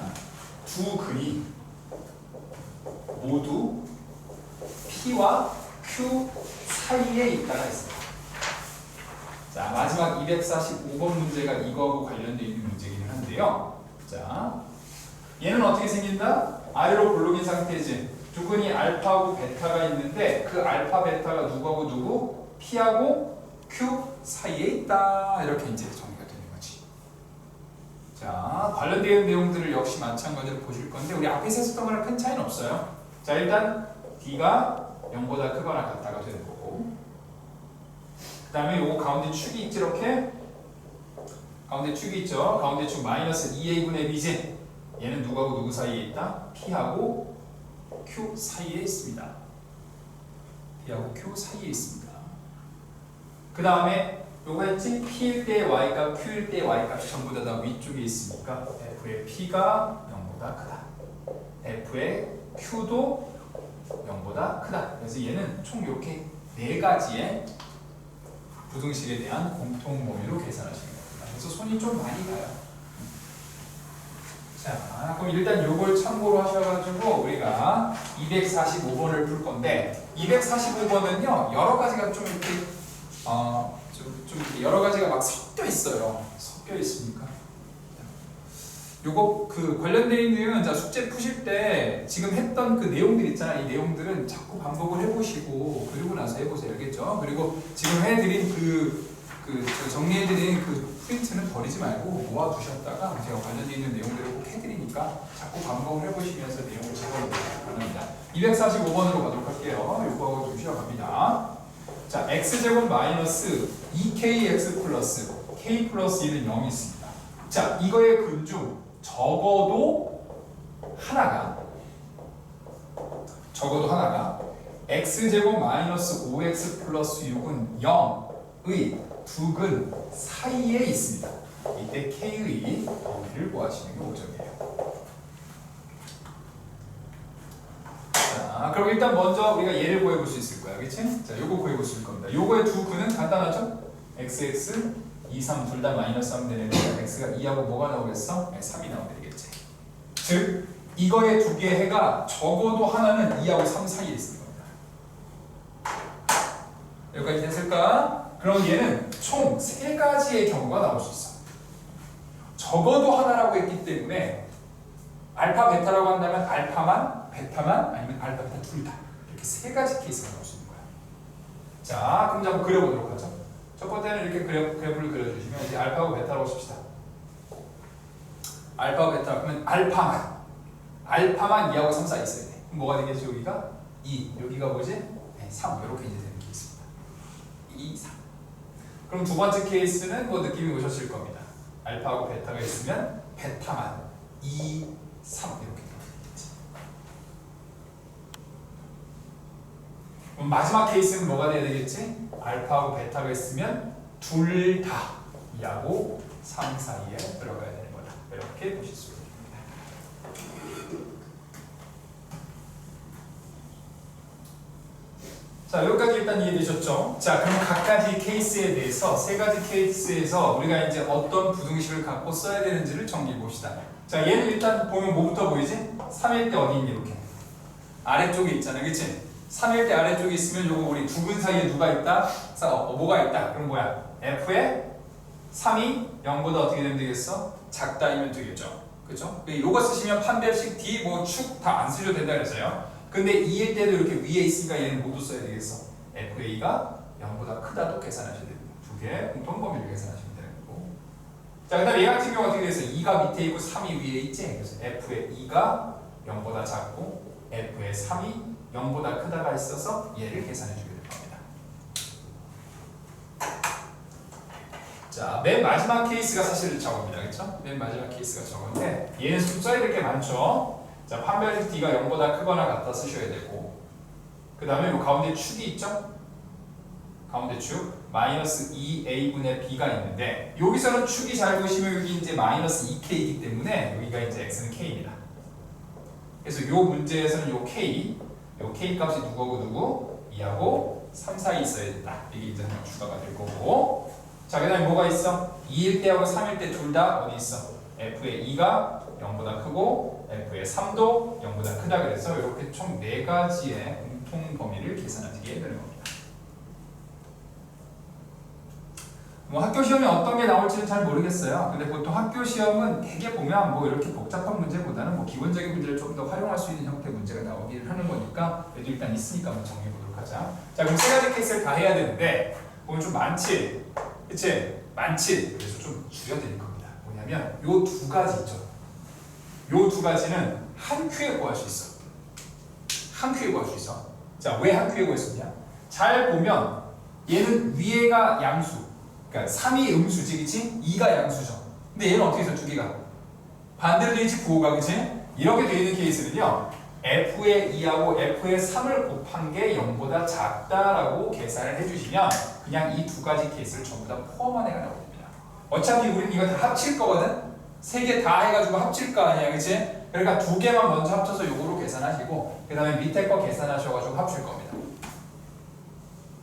두 근이 모두 P와 Q 사이에 있다가 있습니다. 자, 마지막 245번 문제가 이거하고 관련되어 있는 문제이긴 한데요. 자, 얘는 어떻게 생긴다? 아래로 볼록인 상태지. 두 근이 알파하고 베타가 있는데 그 알파 베타가 누구하고 누구? P하고 Q 사이에 있다. 이렇게 이제 정리가 되는 거지. 자, 관련된 내용들을 역시 마찬가지로 보실 건데 우리 앞에서 했었던 거랑 큰 차이는 없어요. 자, 일단 D가 0보다 크거나 같다가 되는 거고, 그 다음에 요 가운데 축이 있지. 이렇게 가운데 축이 있죠. 가운데 축 마이너스 2a분의 b지. 얘는 누구하고 누구 사이에 있다? P하고 Q 사이에 있습니다. P하고 Q 사이에 있습니다. 그 다음에 요거 했지? P일 때 Y값, Q일 때 Y값이 전부 다 위쪽에 있으니까 F의 P가 0보다 크다. F의 Q도 0보다 크다. 그래서 얘는 총 이렇게 네 가지의 부등식에 대한 공통범위로 계산하시는 겁니다. 그래서 손이 좀 많이 가요. 자, 그럼 일단 요걸 참고로 하셔가지고 우리가 245번을 풀 건데, 245번은요 여러 가지가 좀 이렇게 좀 이렇게 여러 가지가 막 섞여 있어요. 섞여 있으니까 요거 그 관련된 내용은 자 숙제 푸실 때 지금 했던 그 내용들 있잖아. 이 내용들은 자꾸 반복을 해보시고 그리고 나서 해보세요. 알겠죠? 그리고 지금 해드린 정리해드린 그 프린트는 버리지 말고 모아두셨다가 제가 관련되어 있는 내용들을 꼭 해드리니까 자꾸 반복을 해보시면서 내용을 적어놓으시기 바랍니다. 245번으로 가도록 할게요. 요거하고 좀 쉬어갑니다. 자, x제곱 마이너스 2kx 플러스 k 플러스 1은 0이 있습니다. 자, 이거의 근중 적어도 하나가 x제곱 마이너스 5x 플러스 6은 0의 두 근 사이에 있습니다. 이때 k의 범위를 구하시는 게 5점이에요. 자, 그럼 일단 먼저 우리가 얘를 구해볼 수 있을 거야, 그치? 자, 요거 구해볼 수 있을 겁니다. 요거의 두 근은 간단하죠? xx 2, 3 둘 다 마이너스 3 되는 거야. x가 2하고 뭐가 나오겠어? 3이 나오게 되겠지. 즉, 이거의 두 개의 해가 적어도 하나는 2하고 3 사이에 있는 겁니다. 여기까지 됐을까? 그럼 얘는 총 3가지의 경우가 나올 수 있어. 적어도 하나라고 했기 때문에 알파, 베타라고 한다면 알파만, 베타만, 아니면 알파, 베타 둘 다. 이렇게 3가지 케이스가 나올 수 있는 거야. 자, 그럼 이제 한번 그려보도록 하죠. 첫 번째는 이렇게 그래프를 그려주시면 이제 알파하고 베타라고 칩시다. 알파하고 베타 그러면 알파만 2하고 3 사이 있어야 돼. 그럼 뭐가 되겠지? 여기가 2, 여기가 뭐지? 네, 3 이렇게 이제 되는 케이스입니다. 2, 3. 그럼 두 번째 케이스는 뭐 느낌이 오셨을 겁니다. 알파하고 베타가 있으면 베타만 2, 3 이렇게 되겠지. 그럼 마지막 케이스는 뭐가 돼야 되겠지? 알파하고 베타가 있으면 둘 다 2하고 3 사이에 들어가야 되는 거다. 이렇게 보실 수 있습니다. 자, 여기까지 일단 이해되셨죠? 자, 그럼 각가지 케이스에 대해서 세 가지 케이스에서 우리가 이제 어떤 부등식을 갖고 써야 되는지를 정리해 봅시다. 자, 얘는 일단 보면 뭐부터 보이지? 3일 때 어디 있니? 이렇게 아래쪽에 있잖아, 그치? 3일 때 아래쪽에 있으면 요거 우리 두 근 사이에 누가 있다? 뭐가 있다? 그럼 뭐야? F에 3이 0보다 어떻게 되면 되겠어? 작다이면 되겠죠. 그죠? 요거 쓰시면 판별식 D 뭐 축 다 안 쓰셔도 된다 그랬어요. 근데 2일 때도 이렇게 위에 있으니까 얘는 모두 써야 되겠어. FA가 0보다 크다도 계산하셔야 됩니다. 두 개의 공통 범위를 계산하시면 되는 거고. 자, 그 다음에 얘 같은 경우 어떻게 돼서 2가 밑에 있고 3이 위에 있지? 그래서 F의 2가 0보다 작고 F의 3이 0보다 크다가 있어서 얘를 계산해 주게 될 겁니다. 자, 맨 마지막 케이스가 사실 저겁니다. 그렇죠? 맨 마지막 케이스가 저건데 얘는 써야 될 게 많죠. 자, 판별식 D가 0보다 크거나 같다 쓰셔야 되고 그 다음에 요 가운데 축이 있죠? 가운데 축 마이너스 2A분의 B가 있는데 여기서는 축이 잘 보시면 여기 이제 마이너스 2K이기 때문에 여기가 이제 X는 K입니다. 그래서 요 문제에서는 요 K 값이 누구고 2하고 3 사이 있어야 된다. 이게 이제 하나 추가가 될 거고. 자, 그 다음에 뭐가 있어? 2일 때하고 3일 때 둘 다 어디 있어? F의 2가 0보다 크고 F의 3도 0보다 크다 그래서 이렇게 총 4가지의 공통 범위를 계산하시게 되는 겁니다. 뭐 학교 시험에 어떤 게 나올지는 잘 모르겠어요. 근데 보통 학교 시험은 되게 보면 뭐 이렇게 복잡한 문제보다는 뭐 기본적인 문제를 좀 더 활용할 수 있는 형태의 문제가 나오기를 하는 거니까 그래도 일단 있으니까 한번 정리해 보도록 하자. 자, 그럼 세 가지 케이스를 다 해야 되는데 보면 좀 많지? 그치? 많지? 그래서 좀 줄여드릴 겁니다. 뭐냐면 요 두 가지 있죠. 요 두 가지는 한 큐에 구할 수 있어. 한 큐에 구할 수 있어. 자, 왜 한 큐에 구했었냐? 잘 보면 얘는 위에가 양수, 그러니까 3이 음수지, 그치? 2가 양수죠. 근데 얘는 어떻게 해서 두 개가? 반대로 되어 있지, 부호가, 그치? 이렇게 되어 있는 케이스는요, F의 2하고 F의 3을 곱한 게 0보다 작다라고 계산을 해주시면 그냥 이 두 가지 케이스를 전부 다 포함한 애가 나옵니다. 어차피 우리는 이거 다 합칠 거거든? 세 개 다 해가지고 합칠 거 아니야, 그치? 그러니까 두 개만 먼저 합쳐서 요거로 계산하시고 그 다음에 밑에 거 계산하셔가지고 합칠 겁니다.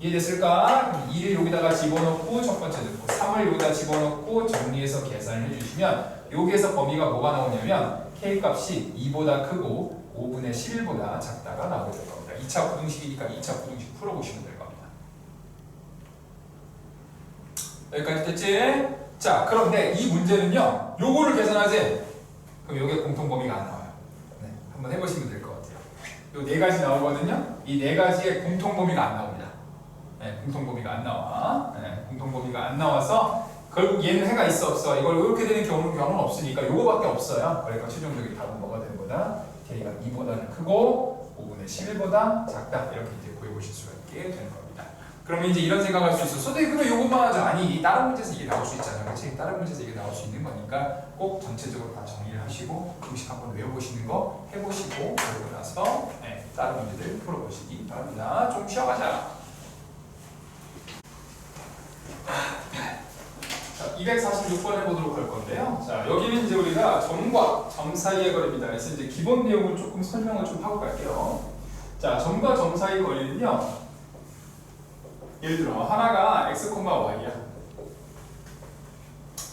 이해됐을까? 2를 여기다가 집어넣고 첫 번째 넣고 3을 여기다 집어넣고 정리해서 계산을 해주시면 여기에서 범위가 뭐가 나오냐면 K값이 2보다 크고 5분의 11보다 작다가 나오게 될 겁니다. 2차 부등식이니까 2차 부등식 풀어보시면 될 겁니다. 여기까지 됐지? 자, 그런데 이 문제는요, 요거를 계산하지? 그럼 여기에 공통범위가 안 나와요. 네, 한번 해보시면 될 것 같아요. 요 네 가지 나오거든요? 이 네 가지의 공통범위가 안 나옵니다. 네, 공통범위가 안 나와. 네, 공통범위가 안 나와서 결국 얘는 해가 있어 없어? 이걸 이렇게 되는 경우는 없으니까 요거밖에 없어요. 그러니까 최종적인 답은 뭐가 되는 거다? K가 2보다는 크고 5분의 11보다 작다. 이렇게 이제 구해보실 수가 있게 되는 겁니다. 그러면 이제 이런 생각할 수 있어. 선생님 그러면 요것만 하죠. 아니 다른 문제에서 이게 나올 수 있잖아요. 그렇지? 다른 문제에서 이게 나올 수 있는 거니까 꼭 전체적으로 다 정리를 하시고 공식 한번 외워보시는 거 해보시고 그러고 나서 네, 다른 문제들 풀어보시기 바랍니다. 좀 쉬어가자. 246번 해보도록 할 건데요. 자, 여기는 이제 우리가 점과 점 사이의 거리입니다. 그래서 이제 기본 내용을 조금 설명을 좀 하고 갈게요. 자, 점과 점 사이의 거리는요. 예를 들어 하나가 x, y야.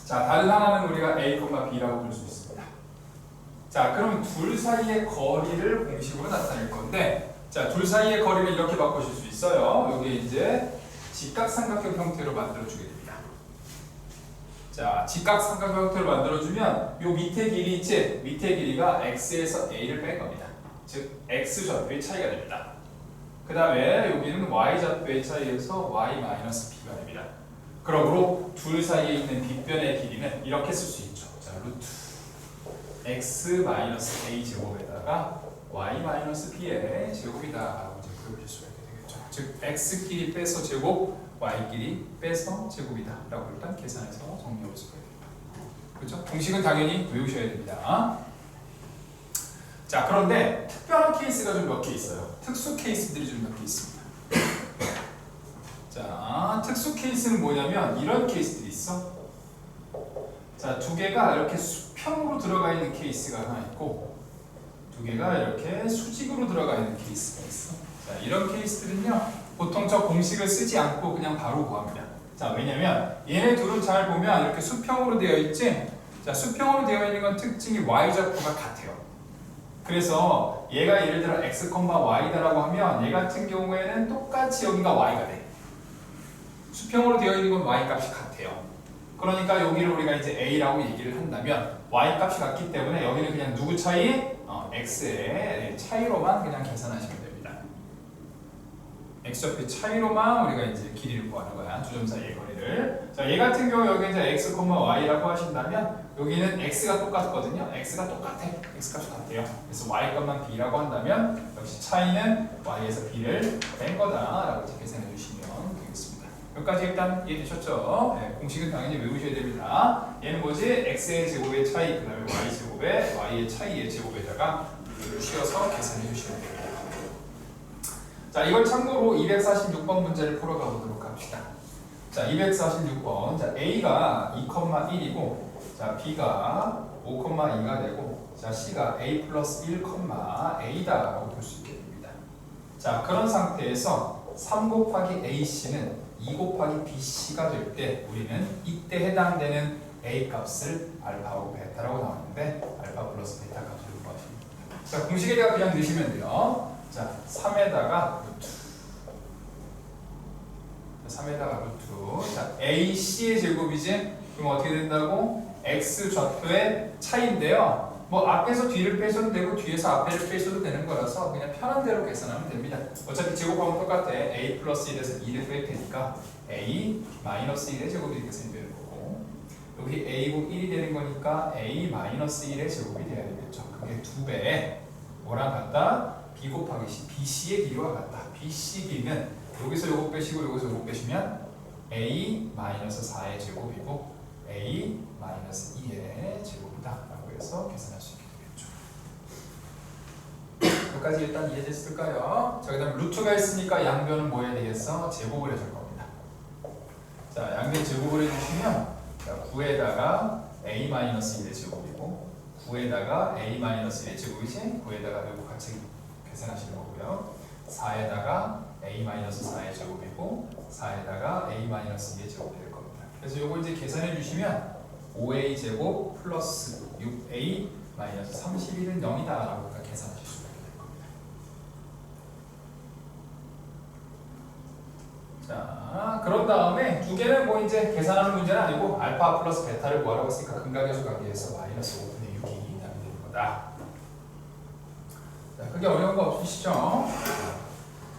자, 다른 하나는 우리가 a, b라고 볼 수 있습니다. 자, 그럼 둘 사이의 거리를 공식으로 나타낼 건데, 자, 둘 사이의 거리를 이렇게 바꾸실 수 있어요. 여기 이제 직각삼각형 형태로 만들어주게 됩니다. 자, 직각삼각형 형태로 만들어주면 요 밑에 길이 있지? 밑에 길이가 x에서 a를 뺀 겁니다. 즉 x좌표의 차이가 됩니다. 그 다음에 여기는 y좌표의 차이에서 y-b가 됩니다. 그러므로 둘 사이에 있는 빗변의 길이는 이렇게 쓸 수 있죠. 자, 루트 x-a 제곱에다가 y-b의 제곱이다 라고 이제 그려볼 수가 있게 되겠죠. 즉 x끼리 빼서 제곱, y끼리 빼서 제곱이다 라고 일단 계산해서 정리해 볼 수가 있습니다. 그렇죠? 공식은 당연히 외우셔야 됩니다. 자, 그런데 특별한 케이스가 좀 몇 개 있어요. 특수 케이스들이 좀 몇 개 있습니다. 자, 특수 케이스는 뭐냐면 이런 케이스들이 있어. 자, 두 개가 이렇게 수평으로 들어가 있는 케이스가 하나 있고, 두 개가 이렇게 수직으로 들어가 있는 케이스가 있어. 자, 이런 케이스들은요, 보통 저 공식을 쓰지 않고 그냥 바로 구합니다. 자, 왜냐면 얘네 둘은 잘 보면 이렇게 수평으로 되어 있지. 자, 수평으로 되어 있는 건 특징이 y좌표가 같아요. 그래서 얘가 예를 들어 x, y다라고 하면 얘 같은 경우에는 똑같이 여기가 y가 돼. 수평으로 되어 있는 건 y 값이 같아요. 그러니까 여기를 우리가 이제 a라고 얘기를 한다면 y 값이 같기 때문에 여기는 그냥 누구 차이? x의 차이로만 그냥 계산하시면 됩니다. x좌표 차이로만 우리가 이제 길이를 구하는 거야. 두 점 사이의 거리를. 자, 얘 같은 경우 여기 이제 x, y라고 하신다면 여기는 x가 똑같거든요. x가 똑같아. x 값이 같아요. 그래서 y 값만 b라고 한다면 역시 차이는 y에서 b를 뺀 거다라고 이제 계산해 주시면 되겠습니다. 여기까지 일단 이해되셨죠? 네, 공식은 당연히 외우셔야 됩니다. 얘는 뭐지? x의 제곱의 차이, 그 다음에 y 제곱의 y의 차이의 제곱에다가 이를 씌워서 계산해 주시면 됩니다. 자, 이걸 참고로 246번 문제를 풀어가 보도록 합시다. 자, 246번. 자, a가 2,1이고, 자, b가 5,2가 되고, 자, c가 a 플러스 1,a다라고 볼 수 있게 됩니다. 자, 그런 상태에서 3 곱하기 ac는 2 곱하기 bc가 될 때 우리는 이때 해당되는 a 값을 알파하고 베타라고 나왔는데 알파 플러스 베타 값을 구하십니다. 자, 공식에다가 그냥 넣으시면 돼요. 자, 3에다가 루트. 자, 3에다가 루트. 자, AC의 제곱이지? 그럼 어떻게 된다고? X 좌표의 차이인데요. 뭐 앞에서 뒤를 빼셔도 되고 뒤에서 앞에를 빼셔도 되는 거라서 그냥 편한 대로 계산하면 됩니다. 어차피 제곱하면 똑같아. A 플러스 1에서 2를 뺄 테니까 A 마이너스 1의 제곱이 이렇게 생기는 거고, 여기 A고 1이 되는 거니까 A 마이너스 1의 제곱이 돼야 되겠죠. 그게 2배. 뭐랑 같다? B 곱하기 C, BC의 길이와 같다. BC 길이는 여기서 요거 빼시고 여기서 요거 빼시면 A-4의 제곱이고 A-2의 제곱이다 라고 해서 계산할 수 있게 되겠죠. 여기까지 일단 이해됐을까요? 자, 그 다음 루트가 있으니까 양변은 뭐 해야 되겠어? 제곱을 해줄 겁니다. 자, 양변 제곱을 해주시면 9에다가 A-1의 제곱이고 9에다가 A-1의 제곱이지? 9에다가 요거 같이 계산하시는 거고요. 4에다가 A-4의 제곱이고 4에다가 A-2의 제곱이 될 겁니다. 그래서 요거 이제 계산해 주시면 5A 제곱 플러스 6A 마이너스 31은 0이다 라고 계산하실 수가 있게 될 겁니다. 자, 그런 다음에 두 개는 뭐 이제 계산하는 문제는 아니고 알파 플러스 베타를 구하라고 했으니까 근각에서 가기에서 마이너스 5분의 6이 답이 되는 거다. 자, 크게 어려운 거 없으시죠?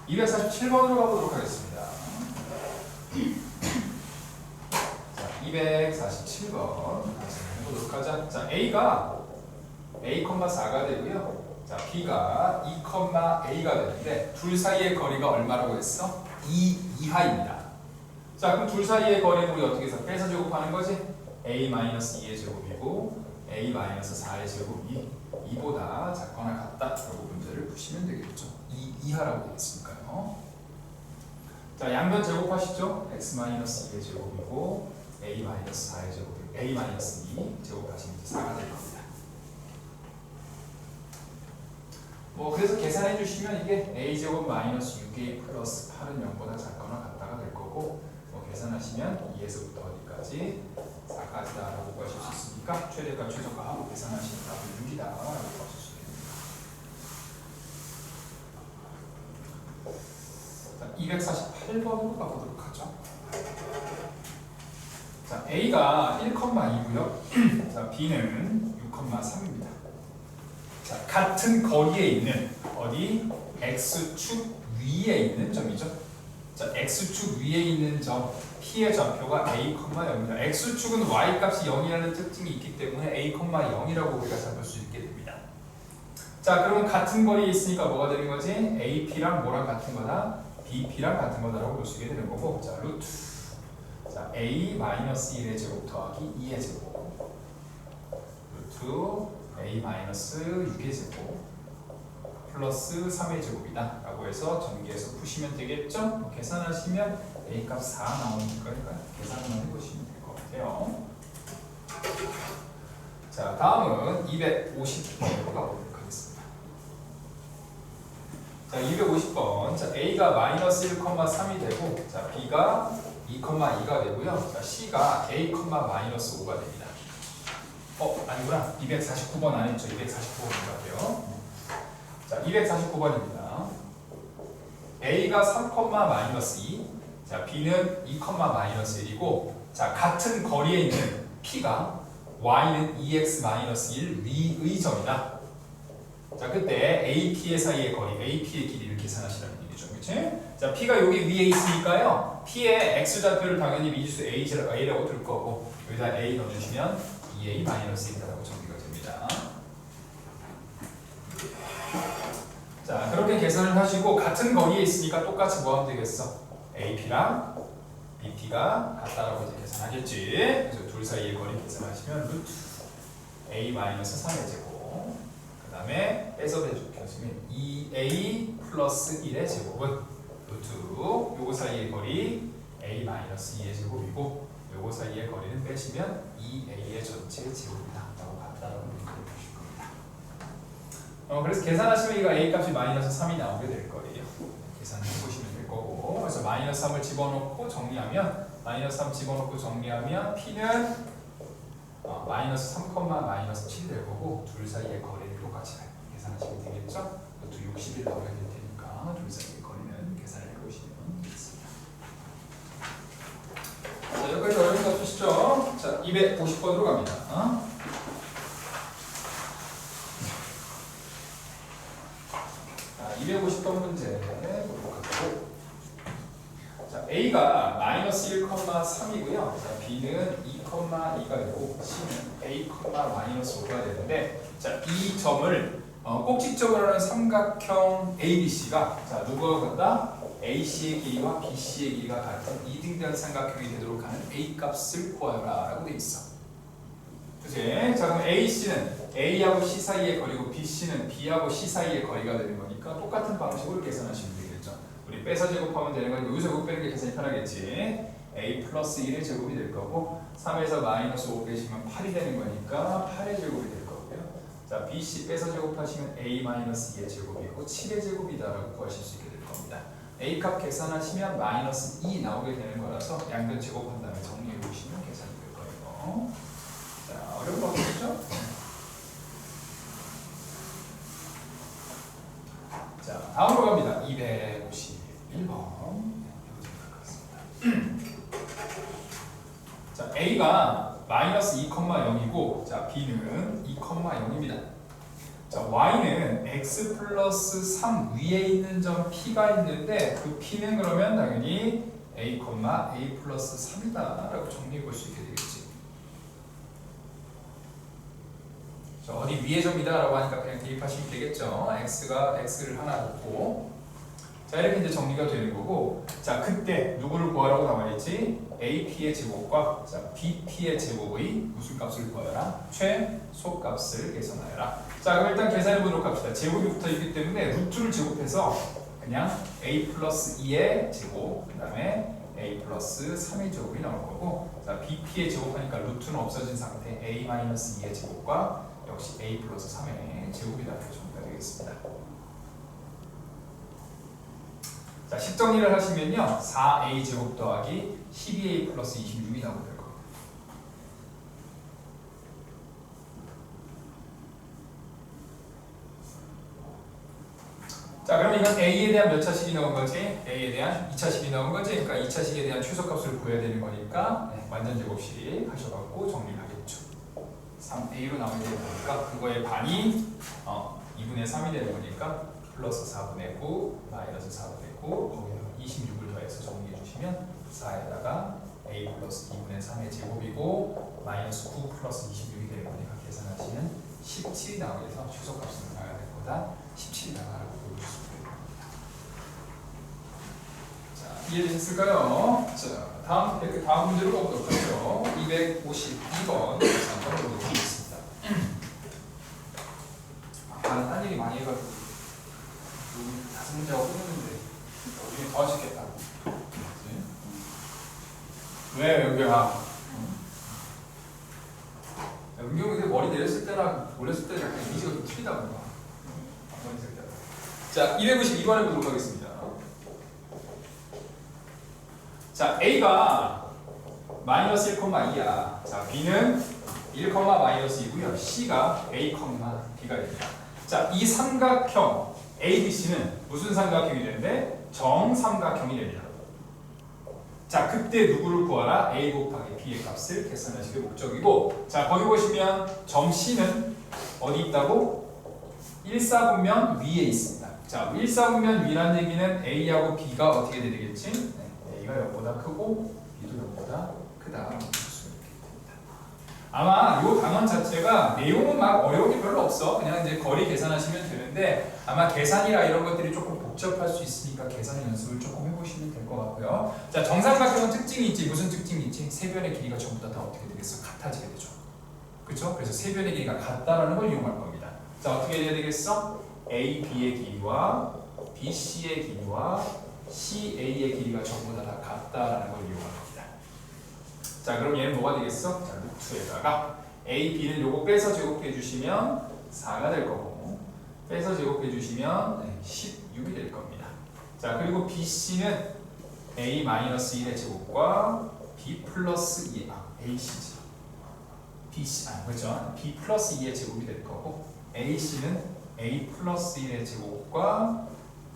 247번으로 가보도록 하겠습니다. 자, 247번 해보도록 하자. 자, A가 A,4가 되고요. 자, B가 2,A가 되는데 둘 사이의 거리가 얼마라고 했어? 2 이하입니다. 자, 그럼 둘 사이의 거리는 우리 어떻게 해서 빼서 제곱하는 거지? A-2의 제곱이고 A-4의 제곱이 2보다 작거나 같다 라고 문제를 푸시면 되겠죠. 2 이하라고 되어 있으니까요. 자, 양변 제곱하시죠. x-2의 제곱이고 a-4의 제곱이고 a-2 제곱하시면 4가 될 겁니다. 뭐 그래서 계산해 주시면 이게 a제곱 마이너스 6a 플러스 8은 0보다 작거나 같다가 될 거고, 뭐 계산하시면 2에서부터 어디까지 4까지다 라고 구하실 수 있으니까 최대값 최소값 계산하시는 답은 6이다 라고 구하실 수 있습니다. 자, 248번으로 가보도록 하죠. 자, A가 1,2고요. 자, B는 6,3입니다. 자, 같은 거리에 있는 어디? X축 위에 있는 점이죠. 자, x축 위에 있는 점 p의 좌표가 a, 0이다. x축은 y 값이 0이라는 특징이 있기 때문에 a, 0이라고 우리가 잡을 수 있게 됩니다. 자, 그러면 같은 거리에 있으니까 뭐가 되는 거지? ap랑 뭐랑 같은 거다? bp랑 같은 거다라고 볼 수 있게 되는 거고, 자, 루트. 자, a-1의 제곱 더하기 2의 제곱. 루트 a-6의 제곱. 플러스 3의 제곱이다 라고 해서 전개해서 푸시면 되겠죠? 계산하시면 A값 4 나오는 거니까 계산만 해보시면 될 것 같아요. 자, 다음은 250번으로 가보도록 하겠습니다. 자, 250번. 자, A가 마이너스 1,3이 되고, 자, B가 2,2가 되고요. 자, C가 A, 마이너스 5가 됩니다. 아니구나. 249번 안 했죠? 249번인 것 같아요. 자, 249번입니다. A가 3,-2, 자, B는 2,-1이고, 자, 같은 거리에 있는 P가 Y는 2x-1 위의 점이다. 자, 그때 AP의 사이의 거리, AP의 길이를 계산하시라는 얘기죠. 그치? 자, P가 여기 위에 있으니까요. P의 X좌표를 당연히 미지수 A라고 둘 거고, 여기다 A 넣어주시면 2A-1이라고 정리가 됩니다. 자, 그렇게 계산을 하시고 같은 거리에 있으니까 똑같이 뭐 하면 되겠어? AP랑 BP가 같다라고 이제 계산하겠지. 그래서 둘 사이의 거리 계산하시면 루트 A-3의 제곱, 그 다음에 빼서 대주시면 2A 플러스 1의 제곱은 루트 요거 사이의 거리 A-2의 제곱이고, 요거 사이의 거리는 빼시면 2A의 전체 제곱이다 라고 같다라고 보실 겁니다. 그래서 계산하시면 이거 A 값이 마이너스 3이 나오게 될 거예요. 계산해 보시면 될 거고, 그래서 마이너스 3을 집어넣고 정리하면, 마이너스 3 집어넣고 정리하면 P는 마이너스 3, 마이너스 7이 될 거고, 둘 사이의 거리를 똑같이 계산하시면 되겠죠? 또 60일 나오게 될 테니까 둘 사이의 거리는 계산을 해보시면 되겠습니다. 자, 여기까지 어려운 거 없으시죠? 자, 250번으로 갑니다. 250번 문제 보도록 하고, 자, A가 마이너스 1,3이고요. 자, B는 2,2가 되고, C는 A,-5가 되는데, 자, 이 점을 꼭지점으로는 삼각형 ABC가, 자, 누구와 같다? AC의 길이와 BC의 길이가 같은 이등변 삼각형이 되도록 하는 A 값을 구하라 라고 돼 있어. 그치? 자, 그럼 AC는 A하고 C 사이의 거리고 BC는 B하고 C 사이의 거리가 되는 거니까 똑같은 방식으로 계산하시면 되겠죠. 우리 빼서 제곱하면 되는 거니까 여기서 제곱 빼는 게 계산이 편하겠지. A 플러스 1의 제곱이 될 거고, 3에서 마이너스 5 빼시면 8이 되는 거니까 8의 제곱이 될 거고요. 자, BC 빼서 제곱하시면 A 마이너스 2의 제곱이고 7의 제곱이다라고 구하실 수 있게 될 겁니다. A 값 계산하시면 마이너스 2 나오게 되는 거라서 양변 제곱한 다음에 정리해 보시면 계산이 될 거예요. 자, 어려운 거 없겠죠? 자, 다음으로 갑니다. 251번. 자, A가 마이너스 2,0이고, 자, B는 2,0입니다. 자, Y는 X 플러스 3 위에 있는 점 P가 있는데, 그 P는 그러면 당연히 A, A 플러스 3이다 라고 정리해 볼 수 있게 되겠지. 자, 어디 위에 점이다 라고 하니까 그냥 대입하시면 되겠죠. X를 하나 놓고, 자, 이렇게 이제 정리가 되는 거고, 자, 그때 누구를 구하라고 나와있지? AP의 제곱과, 자, BP의 제곱의 무슨 값을 구하여라? 최소값을 계산하여라. 자, 그럼 일단 계산해 보도록 합시다. 제곱이 붙어 있기 때문에 루트를 제곱해서 그냥 A 플러스 2의 제곱, 그 다음에 A 플러스 3의 제곱이 나올 거고, 자, BP의 제곱하니까 루트는 없어진 상태 A 마이너스 2의 제곱과 역시 A 플러스 3의 제곱이다 이렇게 정리가 되겠습니다. 자, 식정리를 하시면요, 4A 제곱 더하기 12A 플러스 26이 나오게 될 겁니다. 자, 그럼 이건 A에 대한 몇 차식이 나온 거지? A에 대한 2차식이 나온 거지? 그러니까 2차식에 대한 최소값을 구해야 되는 거니까 완전 제곱식 하셔갖고 정리를 하겠죠. 3A로 나오게 되는 거니까 그거의 반이 2분의 3이 되는 거니까 플러스 4분의 9 마이너스 4분의 9 거기다가 26을 더해서 정리해 주시면 4에다가 a 플러스 2분의 3의 제곱이고 마이너스 9 플러스 26이 될 거니까 계산하시면 17이 나오게 해서 최소값은 나와야 될 거다. 17이 나가라고 보여주시면 됩니다. 자, 이해되셨을까요? 자, 다음 문제로 가보도록 하죠. 252번 한번 보겠습니다. 나는 딴 얘기 많이 해가지고 5문제하고 끝냈는데 여기 더 하시겠다. 왜 연결아? 연경이 근데 머리 내렸을 때랑 올렸을 때 약간 이미지가 좀 틀리다 보니까. 자, 252번에 보도록 하겠습니다. 자, A가 마이너스 1,2야. 자, B는 1, 마이너스 2고요. C가 A, B가 됩니다. 자, 이 삼각형 ABC는 무슨 삼각형이 되는데? 정삼각형이 됩니다. 자, 그때 누구를 구하라? A 곱하기 B의 값을 계산하시는 게 목적이고, 자, 거기 보시면 점 C는 어디 있다고? 1사분면 위에 있습니다. 자, 1사분면 위란 얘기는 A하고 B가 어떻게 되겠지? 네, A가 0보다 크고 B도 0보다 크다. 아마 이 단원 자체가 내용은 막 어려운 게 별로 없어. 그냥 이제 거리 계산하시면 되는데 아마 계산이라 이런 것들이 조금 복잡할 수 있으니까 계산 연습을 조금 해보시면 될 것 같고요. 자, 정삼각형은 특징이 있지. 무슨 특징이 있지? 세 변의 길이가 전부 다 어떻게 되겠어? 같아지게 되죠. 그렇죠? 그래서 세 변의 길이가 같다라는 걸 이용할 겁니다. 자, 어떻게 해야 되겠어? A, B의 길이와 B, C의 길이와 C, A의 길이가 전부 다 같다라는 걸 이용할 겁니다. 자, 그럼 얘는 뭐가 되겠어? 자, 루트에다가 A, B는 요거 빼서 제곱해 주시면 4가 될 거고, 빼서 제곱해 주시면 16이 될 겁니다. 자, 그리고 B, C는 A-1의 제곱과 B 플러스 2, AC지. 그렇죠? B 플러스 2의 제곱이 될 거고, AC는 A 플러스 1의 제곱과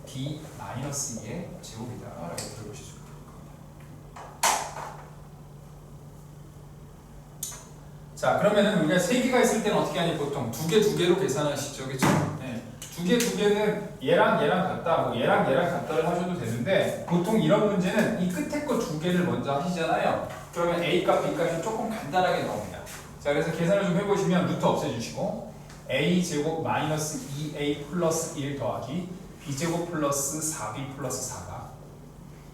B 마이너스 2의 제곱이다 라고 들어보시죠. 자, 그러면은 우리가 세 개가 있을 때는 어떻게 하니? 보통 두 개로 계산하시죠, 그렇죠? 네. 두 개는 얘랑 같다, 뭐 얘랑 같다를 하셔도 되는데 보통 이런 문제는 이 끝에 거 두 개를 먼저 하시잖아요. 그러면 A 값, B 값이 조금 간단하게 나옵니다. 자, 그래서 계산을 좀 해보시면 루트 없애주시고 A 제곱 마이너스 2A 플러스 1 더하기 B 제곱 플러스 4B 플러스 4가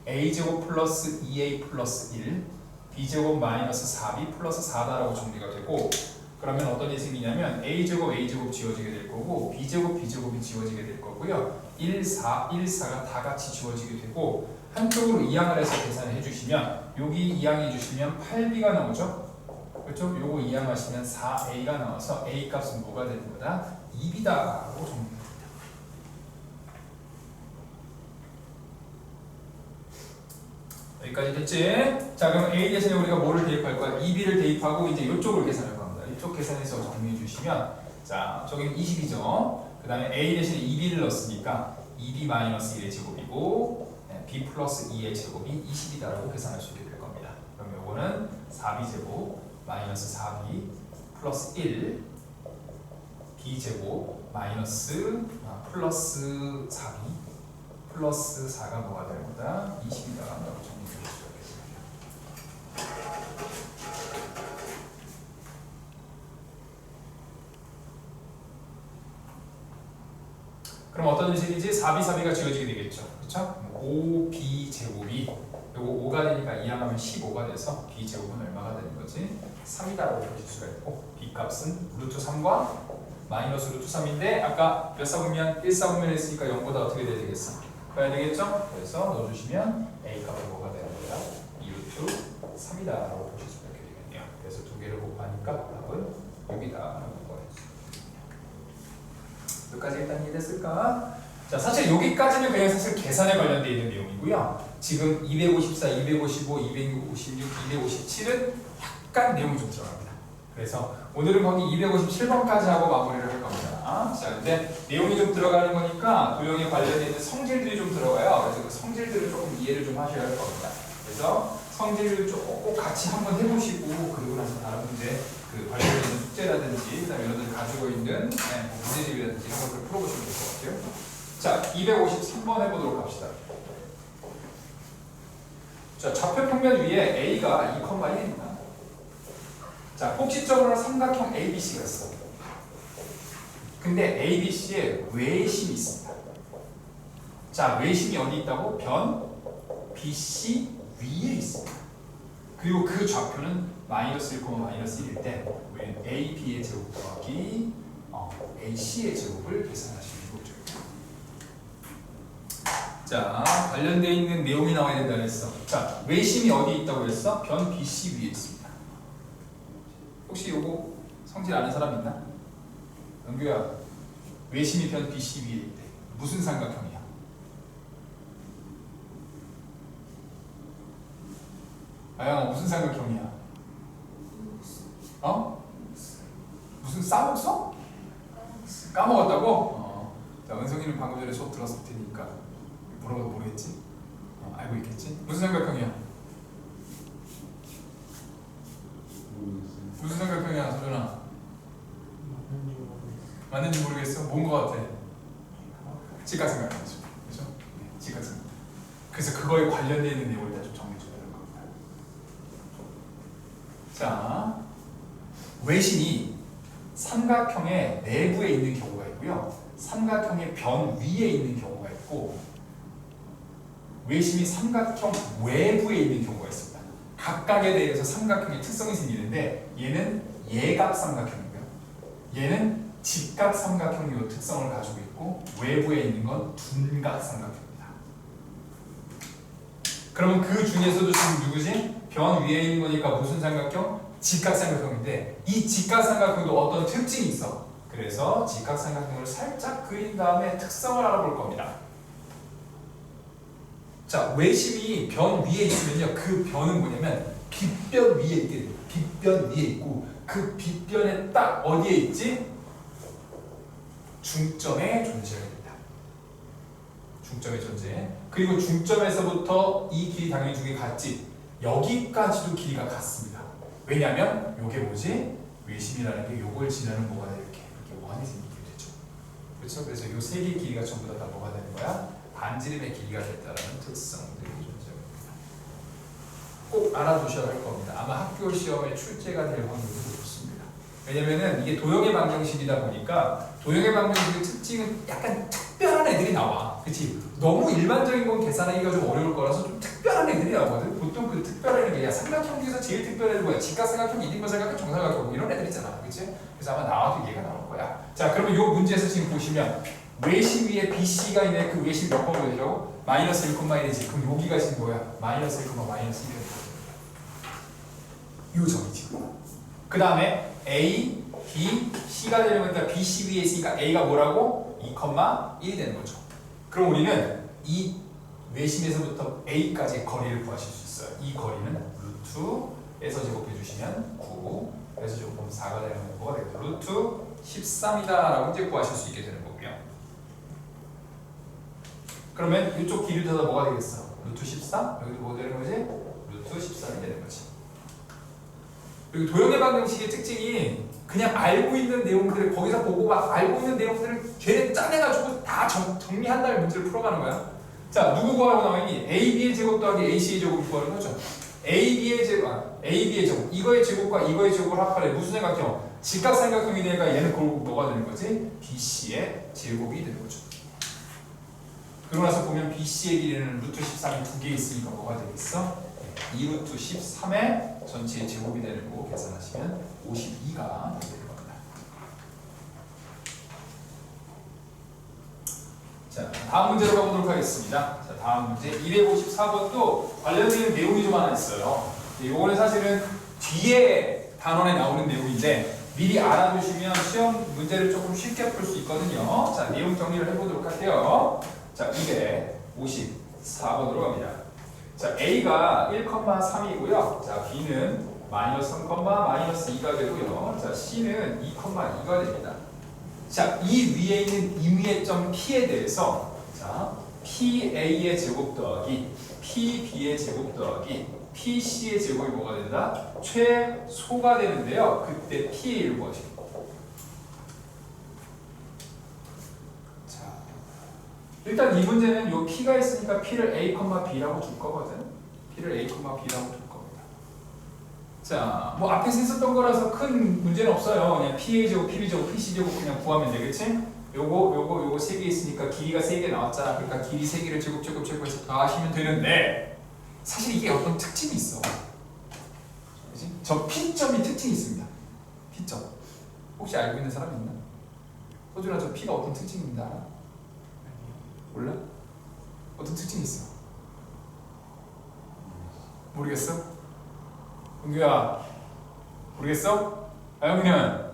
A 제곱 플러스 2A 플러스 1 B제곱 마이너스 4B 플러스 4다라고 정리가 되고, 그러면 어떤 일이 생기냐면 A제곱 지워지게 될 거고 B제곱이 지워지게 될 거고요. 1, 4가 다 같이 지워지게 되고 한쪽으로 이항을 해서 계산을 해주시면 여기 이항해 주시면 8B가 나오죠? 그렇죠? 요거 이항하시면 4A가 나와서 A 값은 뭐가 되는 거다? 2B다라고 정리합니다. 여기까지 됐지? 자, 그럼 A 대신에 우리가 뭐를 대입할 거야? 2B를 대입하고 이제 이쪽으로 계산할 겁니다. 이쪽 계산해서 정리해 주시면, 자, 저기는 20이죠. 그 다음에 A 대신에 2B를 넣었으니까 2B-1의 제곱이고 B 플러스 2의 제곱이 20이다라고 계산할 수 있게 될 겁니다. 그럼 요거는 4B 제곱 마이너스 4B 플러스 1 B 제곱 마이너스 플러스 4B 플러스 4가 뭐가 될 거다? 20이다라고 정리해 주시겠습니다. 그럼 어떤 식이지? 4B가 지워지게 되겠죠. 그렇죠? 5B 제곱이 요거 5가 되니까 이항하면 15가 돼서 B 제곱은 얼마가 되는 거지? 3이다라고 보실 수가 있고 B 값은 루트 3과 마이너스 루트 3인데 아까 몇 사분면? 1사분면 했으니까 0보다 어떻게 돼야 되겠어? 봐야 되겠죠? 그래서 넣어주시면 A 값은 뭐가 되는 거야? 2루트 3이다라고 보실 수가 있게 되겠네요. 그래서 두 개를 곱하니까 답은 6이다라고 여기까지 일단 이해됐을까? 자, 사실 여기까지는 그냥 사실 계산에 관련되어 있는 내용이고요. 지금 254, 255, 256, 257은 약간 내용이 좀 들어갑니다. 그래서 오늘은 거기 257번까지 하고 마무리를 할 겁니다. 자, 근데 내용이 좀 들어가는 거니까 도형에 관련되어 있는 성질들이 좀 들어가요. 그래서 그 성질들을 조금 이해를 좀 하셔야 할 겁니다. 그래서 성질을 꼭 같이 한번 해보시고 그리고 나서 다른 문제 그 관련된 숙제라든지 그다음에 여러분들 가지고 있는 문제집이라든지 이런 것들을 풀어보시면 될 것 같아요. 자, 253번 해보도록 합시다. 자, 좌표 평면 위에 A가 2,1입니다. 자, 꼭지점으로 삼각형 ABC가 있어. 근데 ABC에 외심이 있습니다. 자, 외심이 어디 있다고? 변 BC 위에 있습니다. 그리고 그 좌표는 마이너스 1, 마이너스 1일 때 AB의 제곱 더하기 AC의 제곱을 계산하시면 되죠. 자, 관련되어 있는 내용이 나와야 된다고 했어. 자, 외심이 어디 있다고 했어? 변 BC 위에 있습니다. 혹시 요거 성질 아는 사람 있나? 은규야, 외심이 변 BC 위에 있대. 무슨 삼각형이야? 아영아, 무슨 삼각형이야? 어? 무슨 싸먹어? 까먹었다고? 자, 은성이는 방금 전에 수업 들었을 테니까 뭐라고 모르겠지? 알고 있겠지? 무슨 삼각형이야? 무슨 삼각형이야, 서준아? 맞는지 모르겠어? 뭔 거 같아? 직각삼각형이죠. 그죠? 네, 직각삼각형. 그래서 그거에 관련되어 있는 내용을 좀 정리해줘야 되는 겁니다. 자, 외심이 삼각형의 내부에 있는 경우가 있고요. 삼각형의 변 위에 있는 경우가 있고, 외심이 삼각형 외부에 있는 경우가 있습니다. 각각에 대해서 삼각형의 특성이 생기는데, 얘는 예각 삼각형이고요. 얘는 직각 삼각형의 특성을 가지고 있고, 외부에 있는 건 둔각 삼각형입니다. 그러면 그 중에서도 지금 누구지? 변 위에 있는 거니까 무슨 삼각형? 직각삼각형인데, 이 직각삼각형도 어떤 특징이 있어. 그래서 직각삼각형을 살짝 그린 다음에 특성을 알아볼 겁니다. 자, 외심이 변 위에 있으면요, 그 변은 뭐냐면 빗변 위에 있게 돼요. 빗변 위에 있고, 그 빗변에 딱 어디에 있지? 중점에 존재하게 됩니다. 중점의 존재. 그리고 중점에서부터 이 길이 당연히 두 개 같지. 여기까지도 길이가 같습니다. 왜냐하면 요게 뭐지? 외심이라는 게 요걸 지나는 뭐가 돼? 이렇게 원이 생기게 되죠. 그렇죠? 그래서 요 세 개의 길이가 전부 다 뭐가 되는 거야? 반지름의 길이가 됐다는 특성들이 존재합니다. 꼭 알아두셔야 할 겁니다. 아마 학교 시험에 출제가 될 확률도 높습니다. 왜냐면은 이게 도형의 방정식이다 보니까 도형의 방정식의 특징은 약간 특별한 애들이 나와. 그치? 너무 일반적인 건 계산하기가 좀 어려울 거라서 좀 특별한 애들이 나오거든. 보통 그 특별한 애들이 야, 삼각형 중에서 제일 특별한 애들 뭐야? 직각삼각형, 이등변삼각형, 정사각형 이런 애들 있잖아. 그치? 그래서 아마 나와도 얘가 나올 거야. 자, 그러면 이 문제에서 지금 보시면 외심 위에 BC가 있는 그 외심 몇 번 보여주라고? 마이너스 1,1이지. 그럼 여기가 지금 뭐야? 마이너스 1, 마이너스 1. 요 점이지. 그 다음에 A, B, C가 되는 거니까 BC 위에 있으니까 A가 뭐라고? 2,1이 되는 거죠. 그럼 우리는 이 외심에서부터 A까지의 거리를 구하실 수 있어요. 이 거리는 루트에서 제곱해 주시면 9, 그래서 제곱하면 4가 되는 거가 되겠죠. 루트 13이다 라고 이제 구하실 수 있게 되는 거고요. 그러면 이쪽 길이 더서 뭐가 되겠어? 루트 13? 여기도 뭐 되는 거지? 루트 13이 되는 거지. 그리고 도형의 방정식의 특징이 그냥 알고 있는 내용들을 거기서 보고 막 알고 있는 내용들을 걔네 짜내가지고 다 정리한 다음에 문제를 풀어가는 거야. 자, 누구 구하라고 나와있니? AB의 제곱 더하기 AC의 제곱을 구하는 거죠. AB의 제곱, 이거의 제곱과 이거의 제곱을 합하래. 무슨 삼각형? 직각삼각형이 되니까 얘는 결국 뭐가 되는 거지? BC의 제곱이 되는 거죠. 그러고 나서 보면 BC의 길이는 루트 13이 두 개 있으니까 뭐가 되겠어? 2루트 13의 전체의 제곱이 되는 거고 계산하시면 52가 되는 겁니다. 자, 다음 문제로 가보도록 하겠습니다. 자, 다음 문제 254번도 관련된 내용이 좀 하나 있어요. 이거는 사실은 뒤에 단원에 나오는 내용인데 미리 알아두시면 시험 문제를 조금 쉽게 풀 수 있거든요. 자, 내용 정리를 해보도록 할게요. 자, 254번으로 갑니다. 자, A가 1,3이고요. 자, B는 마이너스 3, 마이너스 2가 되고요. 자, C는 2,2가 됩니다. 자, 이 위에 있는 임의점 P에 대해서 자, PA의 제곱 더하기 PB의 제곱 더하기 PC의 제곱이 뭐가 된다? 최소가 되는데요. 그때 P를 구하시는 거예요. 자, 일단 이 문제는 요 P가 있으니까 P를 A, B라고 줄 거거든. P를 A, B라고 줄 겁니다. 자, 뭐 앞에서 했었던 거라서 큰 문제는 없어요. 그냥 PA제곱, PB제곱, PC제곱 그냥 구하면 되겠지? 요거 세 개 있으니까 길이가 3개 나왔잖아. 그러니까 길이 3개를 제곱해서 더하시면 되는데 사실 이게 어떤 특징이 있어. 그치? 저 P점이 특징이 있습니다. P점. 혹시 알고 있는 사람 있나? 호준아, 저 P가 어떤 특징인지 알아? 몰라? 어떤 특징이 있어? 모르겠어? 은규야 모르겠어? 아영이는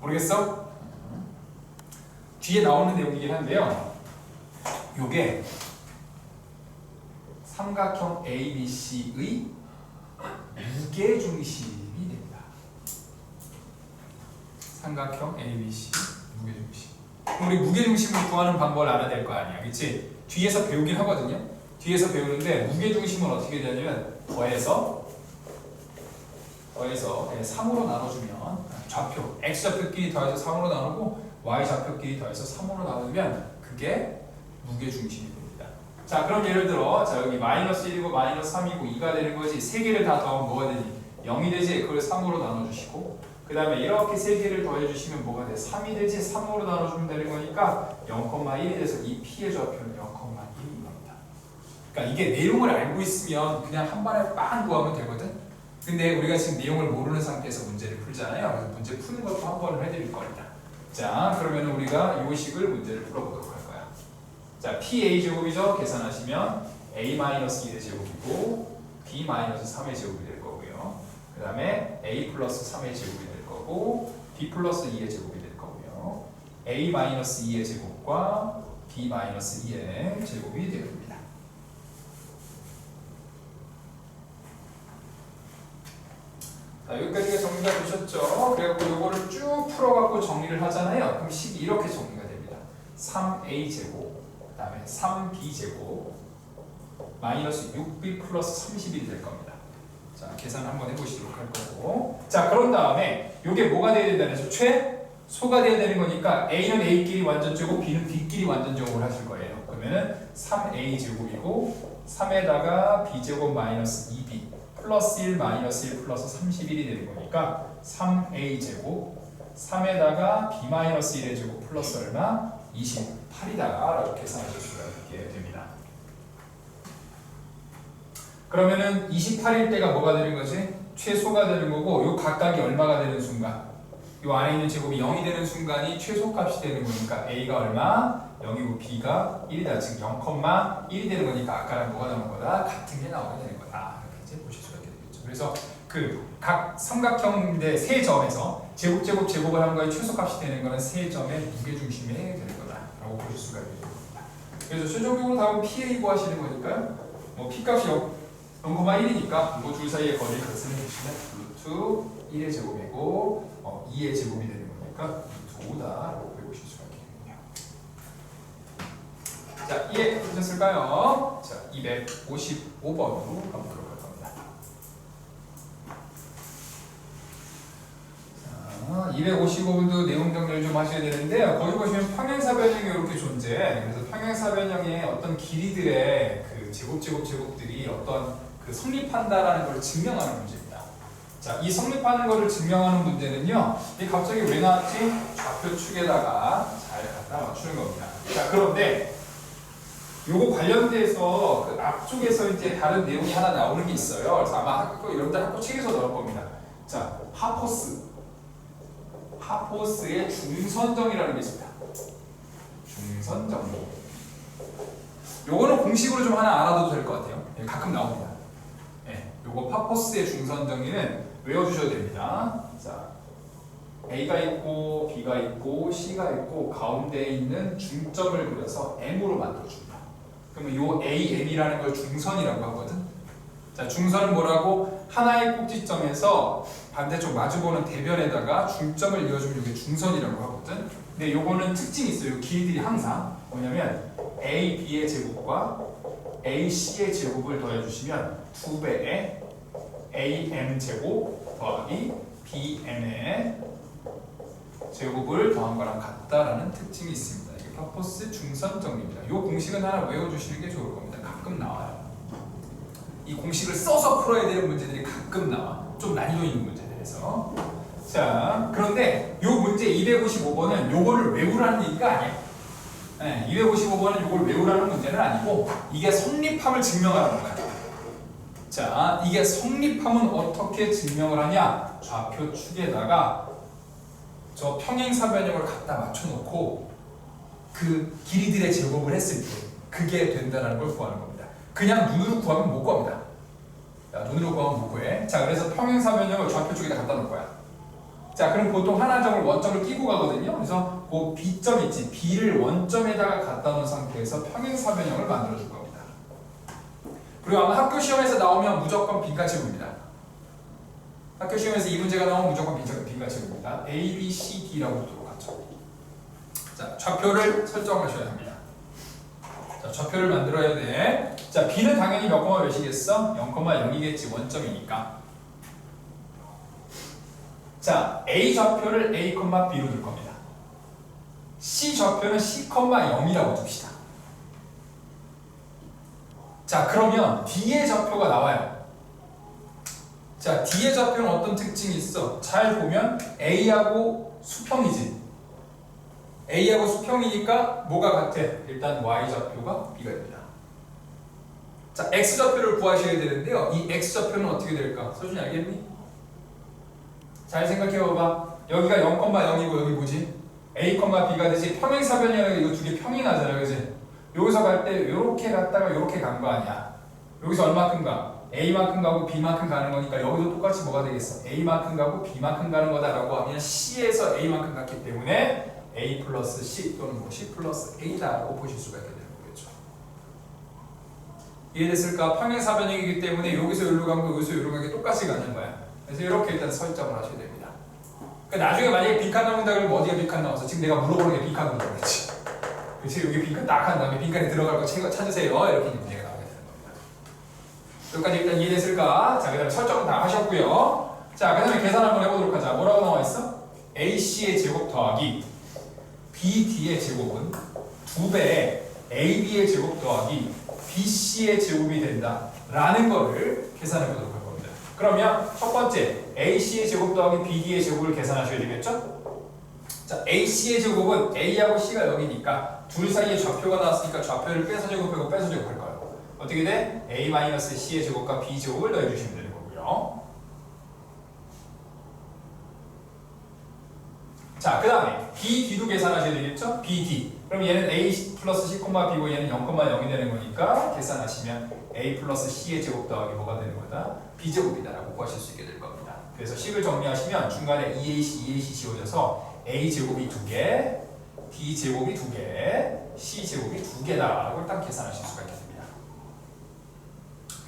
모르겠어? 뒤에 나오는 내용이긴 한데요. 요게 삼각형 ABC의 무게중심이 됩니다. 삼각형 ABC 무게중심. 우리 무게중심을 구하는 방법을 알아야 될 거 아니야, 그치? 뒤에서 배우긴 하거든요. 뒤에서 배우는데 무게중심은 어떻게 되냐면 더해서 3으로 나눠주면 좌표 x좌표끼리 더해서 3으로 나누고 y좌표끼리 더해서 3으로 나누면 그게 무게중심이 됩니다. 자, 그럼 예를 들어 자 여기 마이너스 1이고 마이너스 3이고 2가 되는 거지. 3개를 다 더하면 뭐가 되니? 0이 되지. 그걸 3으로 나눠주시고 그 다음에 이렇게 3개를 더해주시면 뭐가 돼? 3이 되지. 3으로 나눠주면 되는 거니까 0,1이 돼서 이 P의 좌표는 0,1인 겁니다. 그러니까 이게 내용을 알고 있으면 그냥 한 번에 빵 구하면 되거든. 근데 우리가 지금 내용을 모르는 상태에서 문제를 풀잖아요. 그래서 문제 푸는 것도 한 번을 해드릴 겁니다. 자, 그러면 우리가 이 식을 문제를 풀어보도록 할 거야. 자, PA제곱이죠. 계산하시면 A-2의 제곱이고 B-3의 제곱이 될 거고요. 그 다음에 A 플러스 3의 제곱이 될 거고 B 플러스 2의 제곱이 될 거고요. A-2의 제곱과 B-2의 제곱이 됩니다. 자, 여기까지가 정리가 되셨죠? 그래갖고 요거를 쭉 풀어갖고 정리를 하잖아요. 그럼 식이 이렇게 정리가 됩니다. 3a제곱, 그 다음에 3b제곱, 마이너스 6b 플러스 31이 될 겁니다. 자, 계산 한번 해보시도록 할 거고. 자, 그런 다음에 요게 뭐가 돼야 된다는 해서 최소가 돼야 되는 거니까 a는 a끼리 완전제곱, b는 b끼리 완전제곱을 하실 거예요. 그러면은 3a제곱이고 3에다가 b제곱 마이너스 2b 플러스 1 마이너스 1 플러스 31이 되는 거니까 3a제곱 3에다가 b 마이너스 1의 제곱 플러스 얼마? 28이다 라고 계산하실 수가 있게 됩니다. 그러면은 28일 때가 뭐가 되는 거지? 최소가 되는 거고 요 각각이 얼마가 되는 순간 요 안에 있는 제곱이 0이 되는 순간이 최소값이 되는 거니까 a가 얼마? 0이고 b가 1이다. 즉 0,1이 되는 거니까 아까랑 뭐가 나오는 거다? 같은 게 나오게 되는 거다. 이렇게 이제 보실 수가 있게 되겠죠. 그래서 그 각 삼각형인데 세 점에서 제곱을 한 거에 최소값이 되는 거는 세 점의 무게중심이 되는 거다라고 보실 수가 있게 됩니다. 그래서 최종적으로 답은 PA 구하시는 거니까요. 뭐 P값이 0,1이니까 뭐 줄 사이의 거리를 계산해 주시면 루트 1의 제곱이고 2의 제곱이 되는 거니까 루트 5다라고 보실 수가 있겠네요. 자, 이해되셨을까요? 자, 255번으로 가보도록 할 겁니다. 자, 255번도 내용 정리를 좀 하셔야 되는데요. 거기 보시면 평행사변형이 이렇게 존재해. 그래서 평행사변형의 어떤 길이들의 그 제곱들이 어떤 그 성립한다라는 걸 증명하는 문제입니다. 자, 이 성립하는 것을 증명하는 문제는요. 이게 갑자기 왜 나왔지? 좌표 축에다가 잘 갖다 맞추는 겁니다. 자, 그런데 요거 관련돼서 그 앞쪽에서 이제 다른 내용이 하나 나오는 게 있어요. 그래서 아마 여러분들 학교 책에서 나올 겁니다. 자, 하포스의 중선정이라는 게 있습니다. 중선정. 요거는 공식으로 좀 하나 알아둬도 될 것 같아요. 가끔 나옵니다. 네, 요거 파포스의 중선정의는 외워주셔도 됩니다. 자, A가 있고 B가 있고 C가 있고 가운데에 있는 중점을 그려서 M으로 만들어줍니다. 그러면 요 A, M이라는 걸 중선이라고 하거든. 자, 중선은 뭐라고? 하나의 꼭지점에서 반대쪽 마주보는 대변에다가 중점을 이어주면 이게 중선이라고 하거든. 근데 요거는 특징이 있어요. 길이들이 항상 뭐냐면 A, B의 제곱과 A, C의 제곱을 더해주시면 2배의 A, M 제곱 더하기 B, M의 제곱을 더한 거랑 같다라는 특징이 있습니다. 이게 파포스 중선 정리입니다. 이 공식은 하나 외워주시는 게 좋을 겁니다. 가끔 나와요. 이 공식을 써서 풀어야 되는 문제들이 가끔 나와. 좀 난이도 있는 문제들에서. 자, 그런데 이 문제 255번은 요거를 외우라는 얘기가 아니에요. 네, 255번은 요걸 외우라는 문제는 아니고 이게 성립함을 증명하는 거예요. 자, 이게 성립함은 어떻게 증명을 하냐? 좌표 축에다가 저 평행사 변형을 갖다 맞춰놓고 그 길이들의 제곱을 했을 때 그게 된다는 걸 구하는 겁니다. 그냥 눈으로 구하면 못 구합니다. 자, 눈으로 구하면 못 구해. 자, 그래서 평행사 변형을 좌표 축에다 갖다 놓을 거야. 자, 그럼 보통 하나점을 원점을 끼고 가거든요. 그래서 그 B점 있지. B를 원점에다가 갖다 놓은 상태에서 평행사 변형을 만들어 줄 겁니다. 그리고 아마 학교 시험에서 나오면 무조건 빈칸체입니다. 학교 시험에서 이 문제가 나오면 무조건 빈칸체입니다. A, B, C, D라고 보도록 하죠. 자, 좌표를 설정하셔야 합니다. 자, 좌표를 만들어야 돼. 자, B는 당연히 몇 콤마 몇이겠어? 0,0이겠지. 원점이니까. 자, A 좌표를 A, B로 둘 겁니다. C 좌표는 C, 0이라고 둡시다. 자, 그러면 D의 좌표가 나와요. 자, D의 좌표는 어떤 특징이 있어? 잘 보면 A하고 수평이지. A하고 수평이니까 뭐가 같아? 일단 Y 좌표가 B가 됩니다. 자, X 좌표를 구하셔야 되는데요. 이 X 좌표는 어떻게 될까? 서준이 알겠니? 잘 생각해봐봐. 여기가 0,0이고 여기 뭐지? A, B가 되지. 평행사 변형이 이거 두 개 평이 나잖아, 그지? 여기서 갈 때 이렇게 갔다가 이렇게 간 거 아니야? 여기서 얼마큼 가? A만큼 가고 B만큼 가는 거니까 여기도 똑같이 뭐가 되겠어? A만큼 가고 B만큼 가는 거다라고 하면 C에서 A만큼 갔기 때문에 A 플러스 C 또는 뭐 C 플러스 A다라고 보실 수가 있게 되는 거겠죠. 이해됐을까? 평행사 변형이기 때문에 여기서 여기로 간 거, 여기서 여기로 간 게 똑같이 가는 거야. 그래서 이렇게 일단 설정을 하셔야 됩니다. 그러니까 나중에 만약에 빈칸 나온다 그러면 어디가 빈칸 나와서 지금 내가 물어보는 게 빈칸으로 그렇지. 그렇지? 여기 빈칸 딱 한 다음에 빈칸에 들어갈 거 찾으세요. 이렇게 문제가 나오게 되는 겁니다. 여기까지 일단 이해됐을까? 자, 그 다음에 설정은 다 하셨고요. 자, 그 다음에 계산 한번 해보도록 하자. 뭐라고 나와 있어? AC의 제곱 더하기 BD의 제곱은 2배의 AB의 제곱 더하기 BC의 제곱이 된다. 라는 거를 계산해 보도록 할 겁니다. 그러면 첫 번째 AC의 제곱 더하기 BD의 제곱을 계산하셔야 되겠죠? 자, AC의 제곱은 A하고 C가 여기니까 둘 사이에 좌표가 나왔으니까 좌표를 빼서 제곱하고 빼서 제곱할 거예요. 어떻게 돼? A-C의 제곱과 B 제곱을 더해주시면 되는 거고요. 자, 그 다음에 BD도 계산하셔야 되겠죠? BD. 그럼 얘는 A 플러스 C, B고 얘는 0,0이 되는 거니까 계산하시면 A 플러스 C의 제곱 더하기 뭐가 되는 거다? B제곱이다라고 구하실 수 있게 될 겁니다. 그래서 식을 정리하시면 중간에 2AC 지워져서 A제곱이 2개, B제곱이 2개, C제곱이 2개다라고 일단 계산하실 수가 있게 됩니다.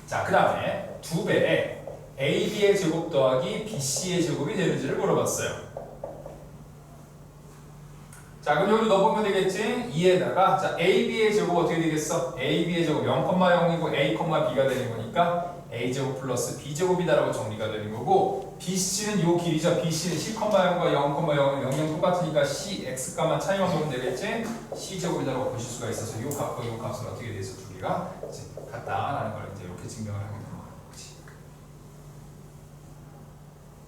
자, 그 다음에 2배에 AB의 제곱 더하기 BC의 제곱이 되는지를 물어봤어요. 자, 그럼 여기 넣어보면 되겠지? 2에다가 자, AB의 제곱 어떻게 되겠어? AB의 제곱 0,0이고 A, B가 되는 거니까 A제곱 플러스 B제곱이다라고 정리가 되는 거고 BC는 요 길이죠. BC는 C,0과 0,0은 0 똑같으니까 CX가만 차이만 보면 되겠지? C제곱이다라고 보실 수가 있어서 요 값과 요 값은 어떻게 돼서 두 개가 같다라는 걸 이제 이렇게 증명을 하게 되는 거지.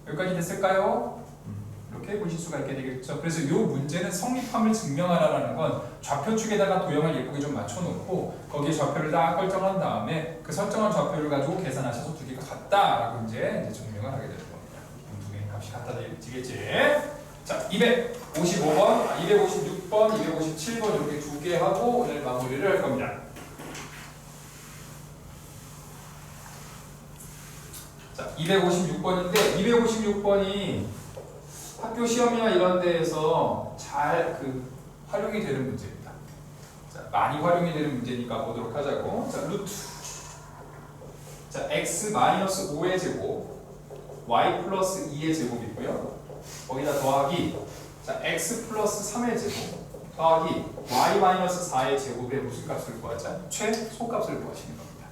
여기까지 됐을까요? 이렇게 보실 수가 있게 되겠죠. 그래서 이 문제는 성립함을 증명하라는 건 좌표 축에다가 도형을 예쁘게 좀 맞춰놓고 거기에 좌표를 딱 설정한 다음에 그 설정한 좌표를 가지고 계산하셔서 두 개가 같다라고 이제 증명을 하게 되는 겁니다. 두 개의 값이 같아지겠지. 자, 255번, 256번, 257번 이렇게 두 개 하고 오늘 마무리를 할 겁니다. 자, 256번인데 256번이 학교 시험이나 이런 데에서 잘 활용이 되는 문제입니다. 자, 많이 활용이 되는 문제니까 보도록 하자고. 자, 루트. 자, x-5의 제곱, y 플러스 2의 제곱이고요. 거기다 더하기, 자, x 플러스 3의 제곱, 더하기 y-4의 제곱의 무슨 값을 구하자? 최소값을 구하시는 겁니다.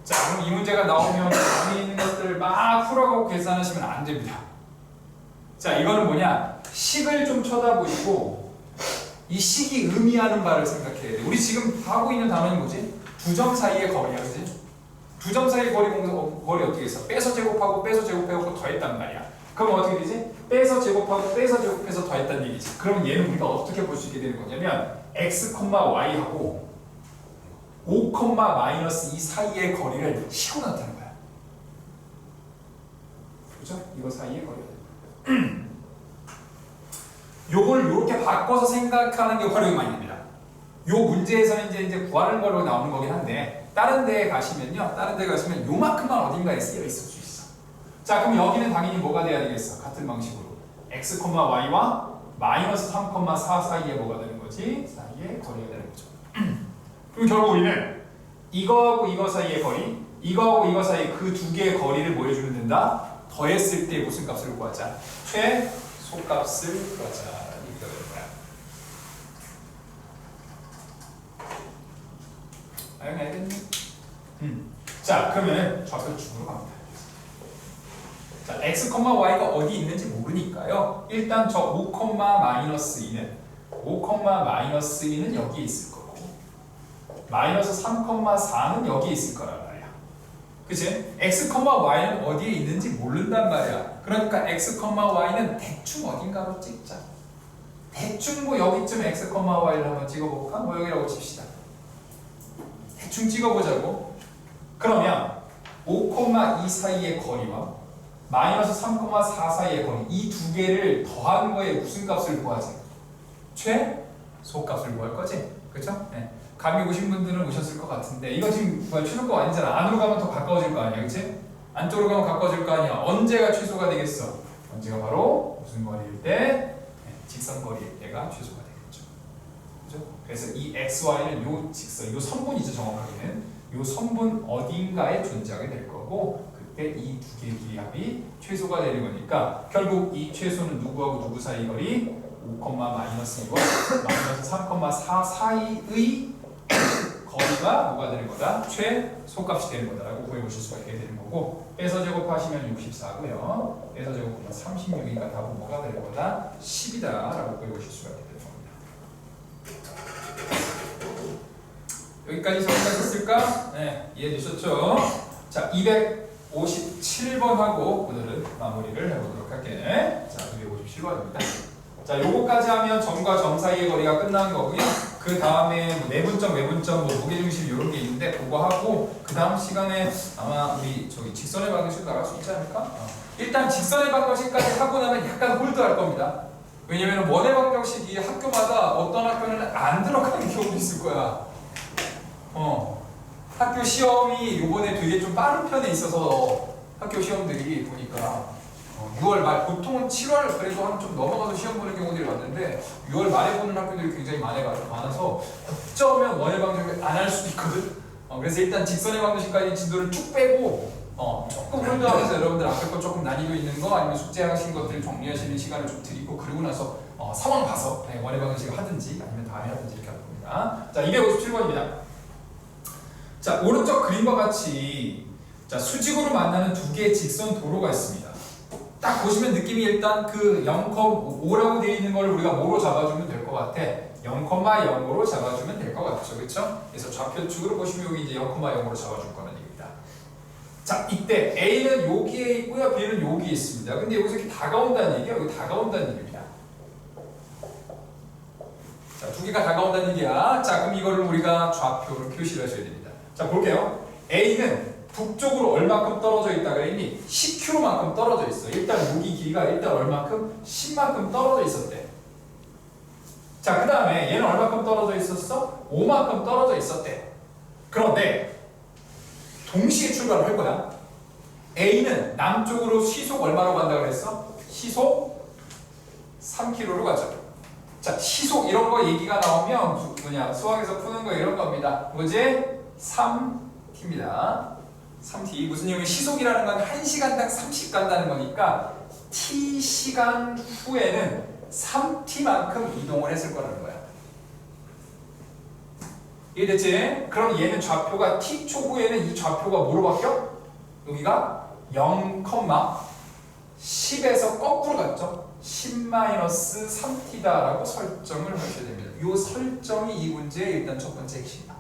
자, 그럼 이 문제가 나오면 여기 있는 것들을 막 풀어가고 계산하시면 안 됩니다. 자, 이거는 뭐냐? 식을 좀 쳐다보시고 이 식이 의미하는 바를 생각해야 돼. 우리 지금 하고 있는 단어는 뭐지? 두 점 사이의 거리야, 그지? 두 점 사이의 거리 어떻게 했어? 빼서 제곱하고 빼서 제곱하고 더했단 말이야. 그럼 어떻게 되지? 빼서 제곱하고 빼서 제곱해서 더했단 얘기지. 그럼 얘는 우리가 어떻게 볼 수 있게 되는 거냐면 x, y하고 5, 마이너스 2 사이의 거리를 식으로 나타내는 거야. 그죠? 이거 사이의 거리가 요걸 이렇게 바꿔서 생각하는 게 활용이 많이 됩니다. 요 문제에서는 이제 구하는 걸로 나오는 거긴 한데 다른 데에 가시면요, 다른 데 가시면 요만큼만 어딘가에 쓰여 있을 수 있어. 자, 그럼 여기는 당연히 뭐가 돼야 되겠어? 같은 방식으로 x, y와 마이너스 3, 4 사이에 뭐가 되는 거지? 사이에 거리가 되는 거죠. 그럼 결국 우리는 이거하고 이거 사이의 거리, 이거하고 이거 사이 그 두 개의 거리를 뭐 해주면 된다? 더했을 때 무슨 값을 구하자? 최소값을 구하자. 이렇게 되는 거야. 알겠니? 자, 그러면 좌표축으로 갑니다. 자, x, y가 어디 있는지 모르니까요. 일단 저 5, 마이너스 2는 5, 마이너스 2는 여기에 있을 거고 마이너스 3, 4는 여기에 있을 거란 말이야. 그치? x, y는 어디에 있는지 모른단 말이야. 그러니까 x, y는 대충 어딘가로 찍자. 대충 뭐 여기쯤 x, y를 한번 찍어볼까? 뭐 여기라고 칩시다. 대충 찍어보자고. 그러면 5, 2 사이의 거리와 마이너스 3, 4 사이의 거리, 이 두 개를 더한 거에 무슨 값을 구하지? 최소값을 구할 거지? 그쵸? 네. 감이 오신 분들은 오셨을 것 같은데 이거 지금 최소값 아니잖아. 안으로 가면 더 가까워질 거 아니야, 그치? 안쪽으로 가면 가까워질 거 아니야. 언제가 최소가 되겠어? 언제가 바로 무슨 거리일 때? 네. 직선 거리일 때가 최소가 되겠죠. 그죠? 그래서 이 xy는 요 직선, 요 선분이죠, 정확하게는. 요 선분 어딘가에 존재하게 될 거고 그때 이 두 개의 길이 합이 최소가 되는 거니까 결국 이 최소는 누구하고 누구 사이 거리? 5, 마이너스 2와 마이너스 3, 4 사이의 거리가 뭐가 되는 거다? 최소값이 되는 거다라고 구해보실 수가 있게 되는 거고 빼서 제곱하시면 64고요. 빼서 제곱하면 36이니까 답은 뭐가 되는 거다? 10이다 라고 구해보실 수가 있게 되는 겁니다. 여기까지 정리하셨을까? 네, 이해해 주셨죠? 자, 257번 하고 오늘은 마무리를 해보도록 할게. 자, 257번입니다. 자, 요거까지 하면 점과 점 사이의 거리가 끝난 거고요. 그 다음에 뭐 내분점, 외분점, 뭐 무게중심 이런 게 있는데 그거 하고 그 다음 시간에 아마 우리 저기 직선의 방정식 나갈 수 있지 않을까? 일단 직선의 방정식까지 하고 나면 약간 홀드할 겁니다. 왜냐면 원의 방정식이 학교마다 어떤 학교는 안 들어가는 경우도 있을 거야. 학교 시험이 요번에 되게 좀 빠른 편에 있어서 학교 시험들이 보니까 6월 말, 보통은 7월 그래도 한 좀 넘어가서 시험 보는 경우들이 많은데 6월 말에 보는 학교들이 굉장히 많아서 어쩌면 원의 방정식을 안 할 수도 있거든. 그래서 일단 직선의 방정식까지 진도를 쭉 빼고 조금 홀드하면서 여러분들 앞에 거 조금 난이도 있는 거 아니면 숙제하신 것들 정리하시는 시간을 좀 드리고 그러고 나서 상황 봐서 원의 방정식을 하든지 아니면 다음에 하든지 이렇게 할 겁니다. 자, 257번입니다. 자, 오른쪽 그림과 같이 자, 수직으로 만나는 두 개의 직선 도로가 있습니다. 딱 보시면 느낌이 일단 그 0,5라고 되어 있는 걸 우리가 뭐로 잡아주면 될 것 같아? 0,0으로 잡아주면 될 것 같죠, 그렇죠? 그래서 좌표축으로 보시면 여기 이제 0,0으로 잡아줄 거는 얘기입니다. 자, 이때 A는 여기에 있고요, B는 여기에 있습니다. 근데 여기서 이렇게 다가온다는 얘기야, 여기 다가온다는 얘기입니다. 자, 두 개가 다가온다는 얘기야. 자, 그럼 이거를 우리가 좌표로 표시를 하셔야 됩니다. 자, 볼게요. A는 북쪽으로 얼마큼 떨어져 있다 그랬니? 10km만큼 떨어져 있어. 일단 여기 길이가 일단 얼마큼? 10만큼 떨어져 있었대. 자, 그 다음에 얘는 얼마큼 떨어져 있었어? 5만큼 떨어져 있었대. 그런데 동시에 출발을 할 거야. A는 남쪽으로 시속 얼마로 간다 그랬어? 시속 3km로 가죠. 자, 시속 이런 거 얘기가 나오면 수학에서 푸는 거 이런 겁니다. 뭐지? 3t입니다. 3t 무슨 얘기냐면 시속이라는 건 1시간당 30 간다는 거니까 t시간 후에는 3t만큼 이동을 했을 거라는 거야. 이해됐지? 그럼 얘는 좌표가 t초 후에는 이 좌표가 뭐로 바뀌어? 여기가 0,10에서 거꾸로 갔죠? 10-3t다라고 설정을 하셔야 됩니다. 이 설정이 이 문제의 일단 첫 번째 핵심이다.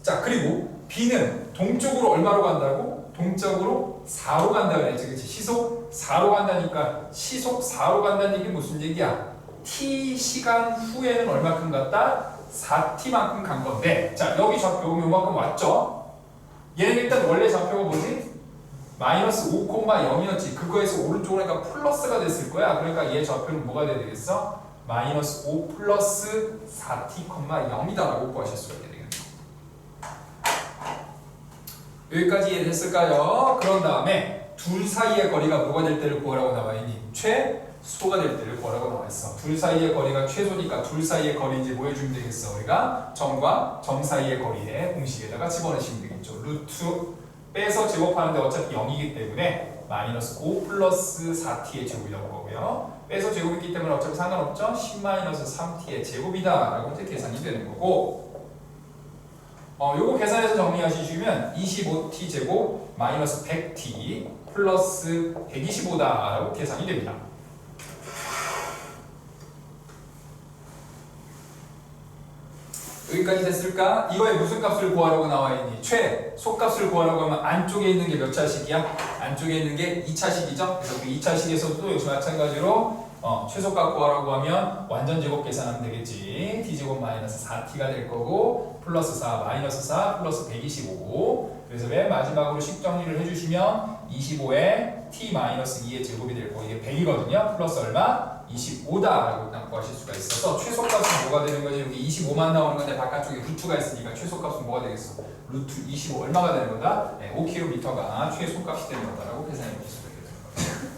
자, 그리고 B는 동쪽으로 얼마로 간다고? 동쪽으로 4로 간다 그랬지, 그치? 시속 4로 간다니까 시속 4로 간다는 얘기 무슨 얘기야? t 시간 후에는 얼마큼 갔다? 4t만큼 간 건데, 자, 여기 좌표 요만큼 왔죠? 얘는 일단 원래 좌표가 뭐지? 마이너스 5,0이었지. 그거에서 오른쪽으로 하니까 플러스가 됐을 거야. 그러니까 얘 좌표는 뭐가 돼야 되겠어? 마이너스 5 플러스 4t,0이다라고 구하실 수가 있게 되겠죠. 여기까지 이해됐을까요? 그런 다음에 둘 사이의 거리가 뭐가 될 때를 구하라고 나와있니? 최소가 될 때를 구하라고 나와있어. 둘 사이의 거리가 최소니까 둘 사이의 거리인지 뭐 해주면 되겠어? 우리가 점과 점 사이의 거리에 공식에다가 집어넣으시면 되겠죠. 루트 빼서 제곱하는데 어차피 0이기 때문에 마이너스 5 플러스 4t의 제곱이 나올 거고요. 빼서 제곱이기 때문에 어차피 상관없죠. 10 마이너스 3t의 제곱이다 라고 이제 계산이 되는 거고, 요거 계산해서 정리하시면 25t 제곱 마이너스 100t 플러스 125다 라고 계산이 됩니다. 여기까지 됐을까? 이거에 무슨 값을 구하라고 나와있니? 최소값을 구하라고 하면 안쪽에 있는 게 몇 차식이야? 안쪽에 있는 게 2차식이죠? 그래서 그 2차식에서도 역시 마찬가지로 최소값 구하라고 하면 완전 제곱 계산하면 되겠지. t제곱 마이너스 4t가 될 거고 플러스 4 마이너스 4 플러스 125. 그래서 맨 마지막으로 식 정리를 해주시면 25에 t 마이너스 2의 제곱이 될 거고 이게 100이거든요. 플러스 얼마? 25다라고 일단 구하실 수가 있어서 최소값은 뭐가 되는 거지? 여기 25만 나오는 건데 바깥쪽에 루트가 있으니까 최소값은 뭐가 되겠어? 루트 25 얼마가 되는 거다? 네, 5km가 최소값이 되는 거다라고 계산해 볼 수가 있겠습니다.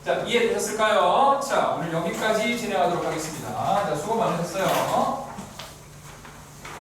자, 이해되셨을까요? 자, 오늘 여기까지 진행하도록 하겠습니다. 자, 수고 많으셨어요.